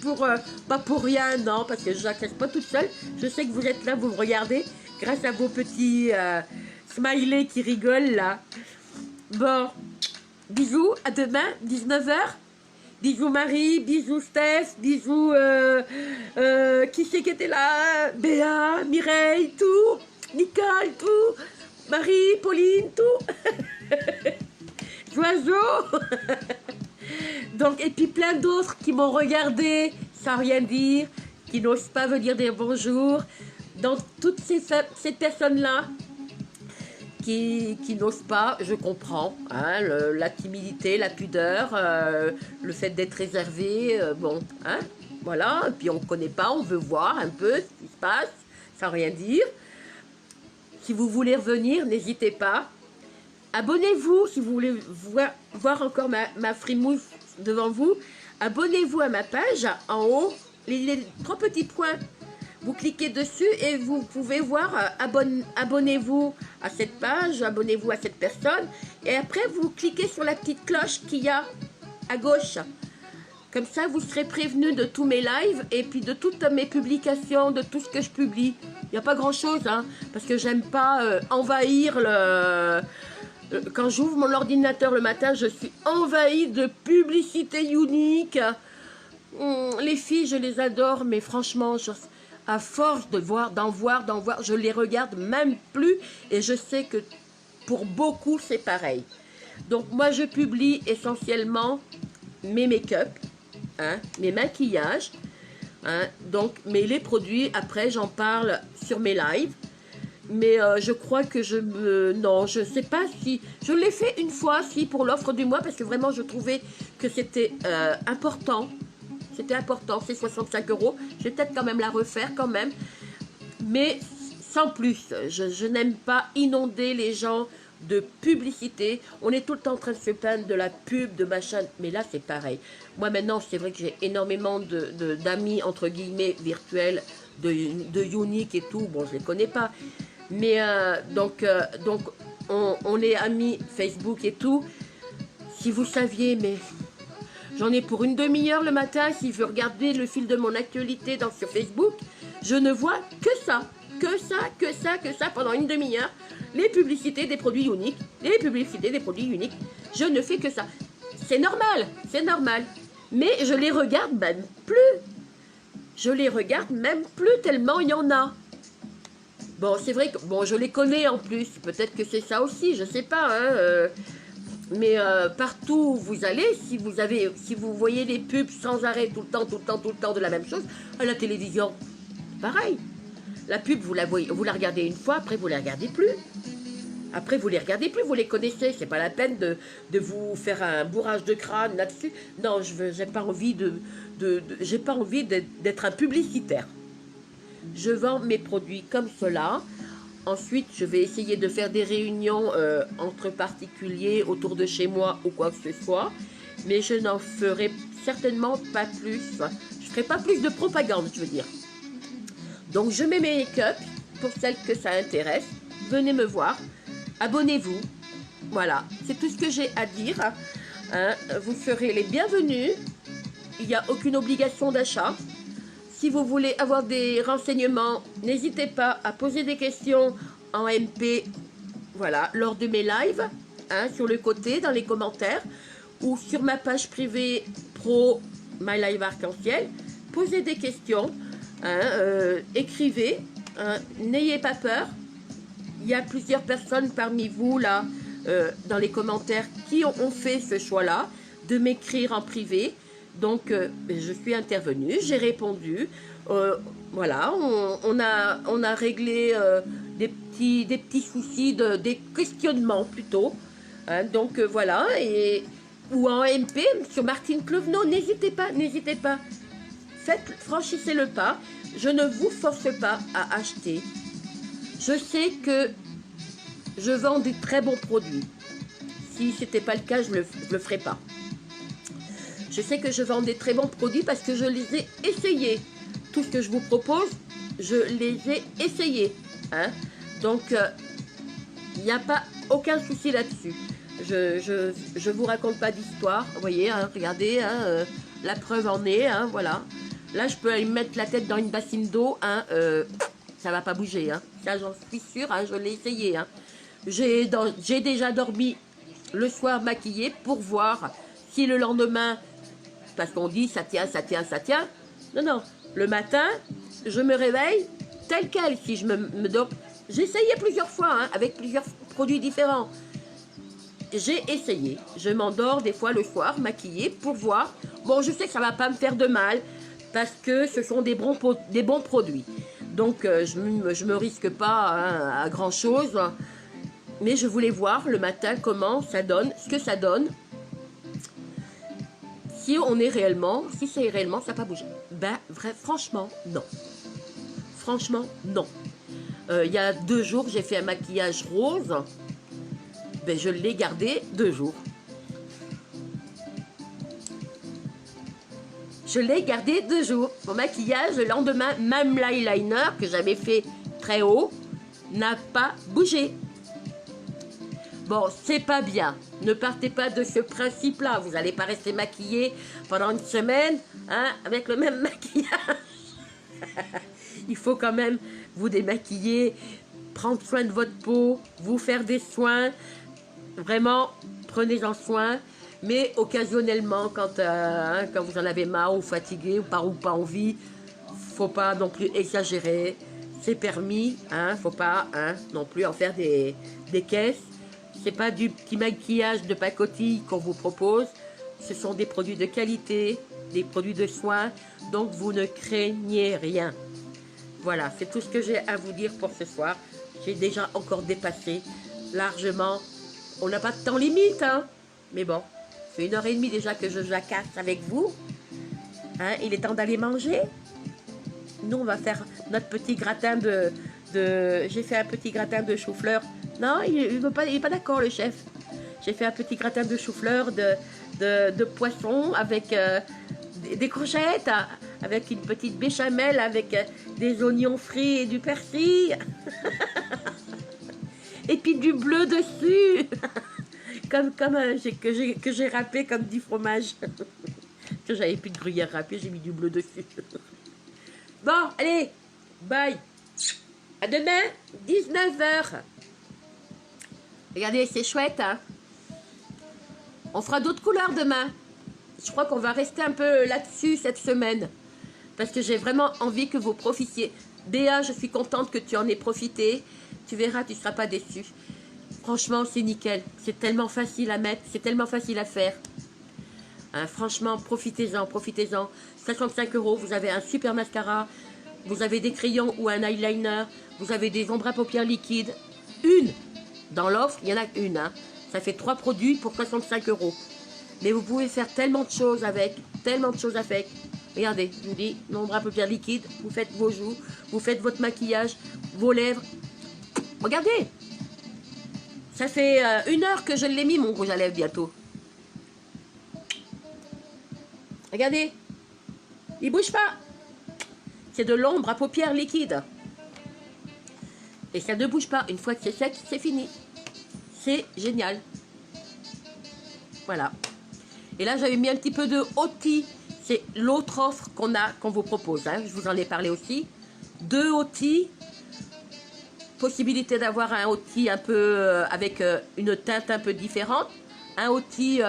pas pour rien, non, parce que je jacasse pas toute seule. Je sais que vous êtes là, vous me regardez, grâce à vos petits smileys qui rigolent, là. Bon, bisous, à demain, 19 h. Bisous Marie, bisous Steph, bisous qui c'est qui était là? Béa, Mireille, tout, Nicole, tout, Marie, Pauline, tout. Joiseau. Donc, et puis plein d'autres qui m'ont regardé sans rien dire, qui n'osent pas venir dire bonjour. Donc, toutes ces personnes-là qui n'osent pas, je comprends, hein, la timidité, la pudeur, le fait d'être réservé, bon, hein, voilà, et puis on ne connaît pas, on veut voir un peu ce qui se passe, sans rien dire. Si vous voulez revenir, n'hésitez pas. Abonnez-vous si vous voulez voir encore ma frimousse devant vous. Abonnez-vous à ma page, en haut, les 3 petits points. Vous cliquez dessus et vous pouvez voir, abonnez-vous à cette page, abonnez-vous à cette personne. Et après, vous cliquez sur la petite cloche qu'il y a à gauche. Comme ça, vous serez prévenu de tous mes lives et puis de toutes mes publications, de tout ce que je publie. Il n'y a pas grand-chose, hein, parce que j'aime pas envahir le... Quand j'ouvre mon ordinateur le matin, je suis envahie de publicités uniques. Les filles, je les adore, mais franchement, à force d'en voir, je les regarde même plus. Et je sais que pour beaucoup, c'est pareil. Donc, moi, je publie essentiellement mes make-up, hein, mes maquillages. Hein, donc, mais les produits, après, j'en parle sur mes lives. Mais je crois que non, je ne sais pas si... Je l'ai fait une fois, si, pour l'offre du mois, parce que vraiment, je trouvais que c'était important. C'était important, c'est 65 €. Je vais peut-être quand même la refaire, quand même. Mais sans plus. Je n'aime pas inonder les gens de publicité. On est tout le temps en train de se plaindre de la pub, de machin. Mais là, c'est pareil. Moi, maintenant, c'est vrai que j'ai énormément d'amis, entre guillemets, virtuels, de unique et tout. Bon, je ne les connais pas. Mais donc on est amis Facebook et tout. Si vous saviez, mais j'en ai pour une demi-heure le matin. Si je veux regarder le fil de mon actualité sur Facebook, je ne vois que ça. Que ça, que ça, que ça pendant une demi-heure. Les publicités des produits uniques. Les publicités des produits uniques. Je ne fais que ça. C'est normal, c'est normal. Mais je les regarde même plus. Je les regarde même plus tellement il y en a. Bon, c'est vrai que bon, je les connais en plus. Peut-être que c'est ça aussi, je sais pas. Hein, mais partout où vous allez, si vous voyez des pubs sans arrêt tout le temps de la même chose, à la télévision, pareil. La pub, vous la regardez une fois, après vous ne la regardez plus. Après, vous les regardez plus, vous les connaissez. C'est pas la peine de vous faire un bourrage de crâne là-dessus. Non, j'ai pas envie j'ai pas envie d'être un publicitaire. Je vends mes produits comme cela. Ensuite, je vais essayer de faire des réunions entre particuliers autour de chez moi ou quoi que ce soit. Mais je n'en ferai certainement pas plus. Je ne ferai pas plus de propagande, je veux dire. Donc, je mets mes make-up pour celles que ça intéresse. Venez me voir. Abonnez-vous. Voilà, c'est tout ce que j'ai à dire. Hein, vous serez les bienvenus. Il n'y a aucune obligation d'achat. Si vous voulez avoir des renseignements, n'hésitez pas à poser des questions en MP, voilà, lors de mes lives, hein, sur le côté, dans les commentaires, ou sur ma page privée pro My Live Arc-en-Ciel. Posez des questions, hein, écrivez, hein, n'ayez pas peur. Il y a plusieurs personnes parmi vous, là, dans les commentaires, qui ont fait ce choix-là, de m'écrire en privé. Donc, je suis intervenue, j'ai répondu. Voilà, on a réglé des petits soucis, des questionnements plutôt. Hein, donc, voilà. Ou en MP, sur Martine Clovenot, n'hésitez pas, n'hésitez pas. Franchissez le pas. Je ne vous force pas à acheter. Je sais que je vends des très bons produits. Si ce n'était pas le cas, je ne le ferais pas. Je sais que je vends des très bons produits parce que je les ai essayés. Tout ce que je vous propose, je les ai essayés. Hein. Donc, il n'y a pas aucun souci là-dessus. Je vous raconte pas d'histoire. Vous voyez, hein, regardez, hein, la preuve en est. Hein, voilà. Là, je peux aller mettre la tête dans une bassine d'eau. Hein, ça va pas bouger. Hein. Ça, j'en suis sûre. Hein, je l'ai essayé. Hein. J'ai déjà dormi le soir maquillée pour voir si le lendemain... Parce qu'on dit ça tient, ça tient, ça tient. Non, non. Le matin, je me réveille tel quel. Si je me dors. J'ai essayé plusieurs fois, hein, avec plusieurs produits différents. J'ai essayé. Je m'endors des fois le soir, maquillée, pour voir. Bon, je sais que ça ne va pas me faire de mal, parce que ce sont des bons produits. Donc, je me risque pas, hein, à grand-chose. Mais je voulais voir le matin comment ça donne, ce que ça donne. Si c'est réellement, ça n'a pas bougé. Ben, franchement, non. Franchement, non. Il y a 2 jours, j'ai fait un maquillage rose. Ben, je l'ai gardé 2 jours. Je l'ai gardé 2 jours. Mon maquillage, le lendemain, même l'eyeliner que j'avais fait très haut, n'a pas bougé. Bon, c'est pas bien. Ne partez pas de ce principe-là. Vous n'allez pas rester maquillé pendant une semaine, hein, avec le même maquillage. Il faut quand même vous démaquiller, prendre soin de votre peau, vous faire des soins. Vraiment, prenez-en soin. Mais occasionnellement, quand vous en avez marre ou fatigué ou pas envie, faut pas non plus exagérer. C'est permis, hein, faut pas, hein, non plus en faire des caisses. C'est pas du petit maquillage de pacotille qu'on vous propose. Ce sont des produits de qualité, des produits de soins. Donc, vous ne craignez rien. Voilà, c'est tout ce que j'ai à vous dire pour ce soir. J'ai déjà encore dépassé largement. On n'a pas de temps limite, hein. Mais bon, c'est 1h30 déjà que je jacasse avec vous. Hein, il est temps d'aller manger. Nous, on va faire notre petit gratin de... J'ai fait un petit gratin de chou-fleur. Non, il n'est pas d'accord, le chef. J'ai fait un petit gratin de chou-fleur, de poisson avec des courgettes, avec une petite béchamel, avec des oignons frits et du persil. Et puis du bleu dessus. Que j'ai râpé comme du fromage. Que j'avais plus de gruyère râpée, j'ai mis du bleu dessus. Bon, allez, bye. À demain, 19h. Regardez, c'est chouette, hein. On fera d'autres couleurs demain. Je crois qu'on va rester un peu là-dessus cette semaine. Parce que j'ai vraiment envie que vous profitiez. Béa, je suis contente que tu en aies profité. Tu verras, tu ne seras pas déçu. Franchement, c'est nickel. C'est tellement facile à mettre, c'est tellement facile à faire. Hein, franchement, profitez-en, profitez-en. 65 €, vous avez un super mascara. Vous avez des crayons ou un eyeliner. Vous avez des ombres à paupières liquides. Une. Dans l'offre, il y en a une. Hein. Ça fait 3 produits pour 65 €. Mais vous pouvez faire tellement de choses avec. Tellement de choses avec. Regardez, je vous dis, l'ombre à paupières liquide. Vous faites vos joues. Vous faites votre maquillage. Vos lèvres. Regardez. Ça fait 1 heure que je l'ai mis, mon rouge à lèvres, bientôt. Regardez. Il bouge pas. C'est de l'ombre à paupières liquide. Et ça ne bouge pas. Une fois que c'est sec, c'est fini. C'est génial. Voilà. Et là, j'avais mis un petit peu de Oti. C'est l'autre offre qu'on vous propose. Hein. Je vous en ai parlé aussi. 2 Oti. Possibilité d'avoir un Oti un peu avec une teinte un peu différente. Un Oti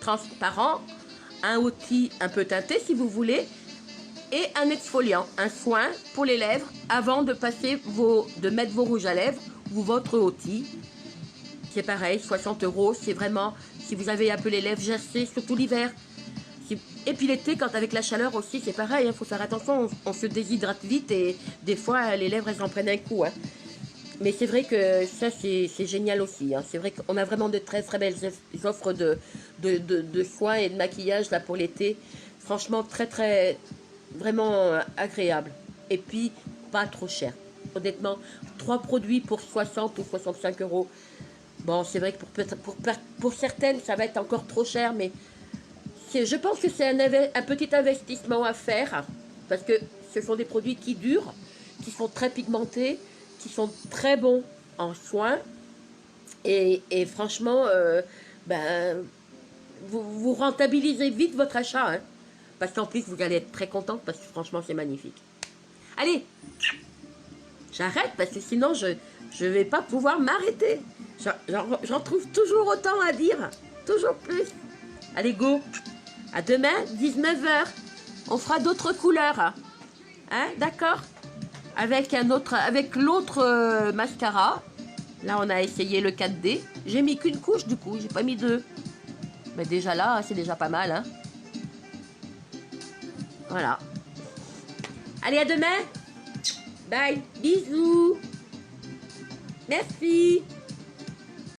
transparent. Un Oti un peu teinté si vous voulez. Et un exfoliant, un soin pour les lèvres avant de mettre vos rouges à lèvres ou votre Oti. C'est pareil, 60 €. C'est vraiment, si vous avez un peu les lèvres gercées, surtout l'hiver. Et puis l'été, quand avec la chaleur aussi, c'est pareil. Il faut faire attention, on se déshydrate vite et des fois, les lèvres, elles en prennent un coup. Hein. Mais c'est vrai que ça, c'est génial aussi. Hein. C'est vrai qu'on a vraiment de très très belles offres de soins et de maquillage là pour l'été. Franchement, très très... vraiment agréable. Et puis, pas trop cher. Honnêtement, 3 produits pour 60 ou 65 €. Bon, c'est vrai que pour certaines, ça va être encore trop cher, mais je pense que c'est un petit investissement à faire, parce que ce sont des produits qui durent, qui sont très pigmentés, qui sont très bons en soins, et franchement, vous rentabilisez vite votre achat, hein. Parce qu'en plus, vous allez être très contente parce que franchement, c'est magnifique. Allez, j'arrête parce que sinon, je ne vais pas pouvoir m'arrêter. J'en trouve toujours autant à dire. Toujours plus. Allez, go. À demain, 19h. On fera d'autres couleurs. Hein, d'accord? Avec l'autre mascara. Là, on a essayé le 4D. J'ai mis qu'une couche du coup. J'ai pas mis 2. Mais déjà là, c'est déjà pas mal, hein. Voilà. Allez, à demain. Bye. Bisous. Merci.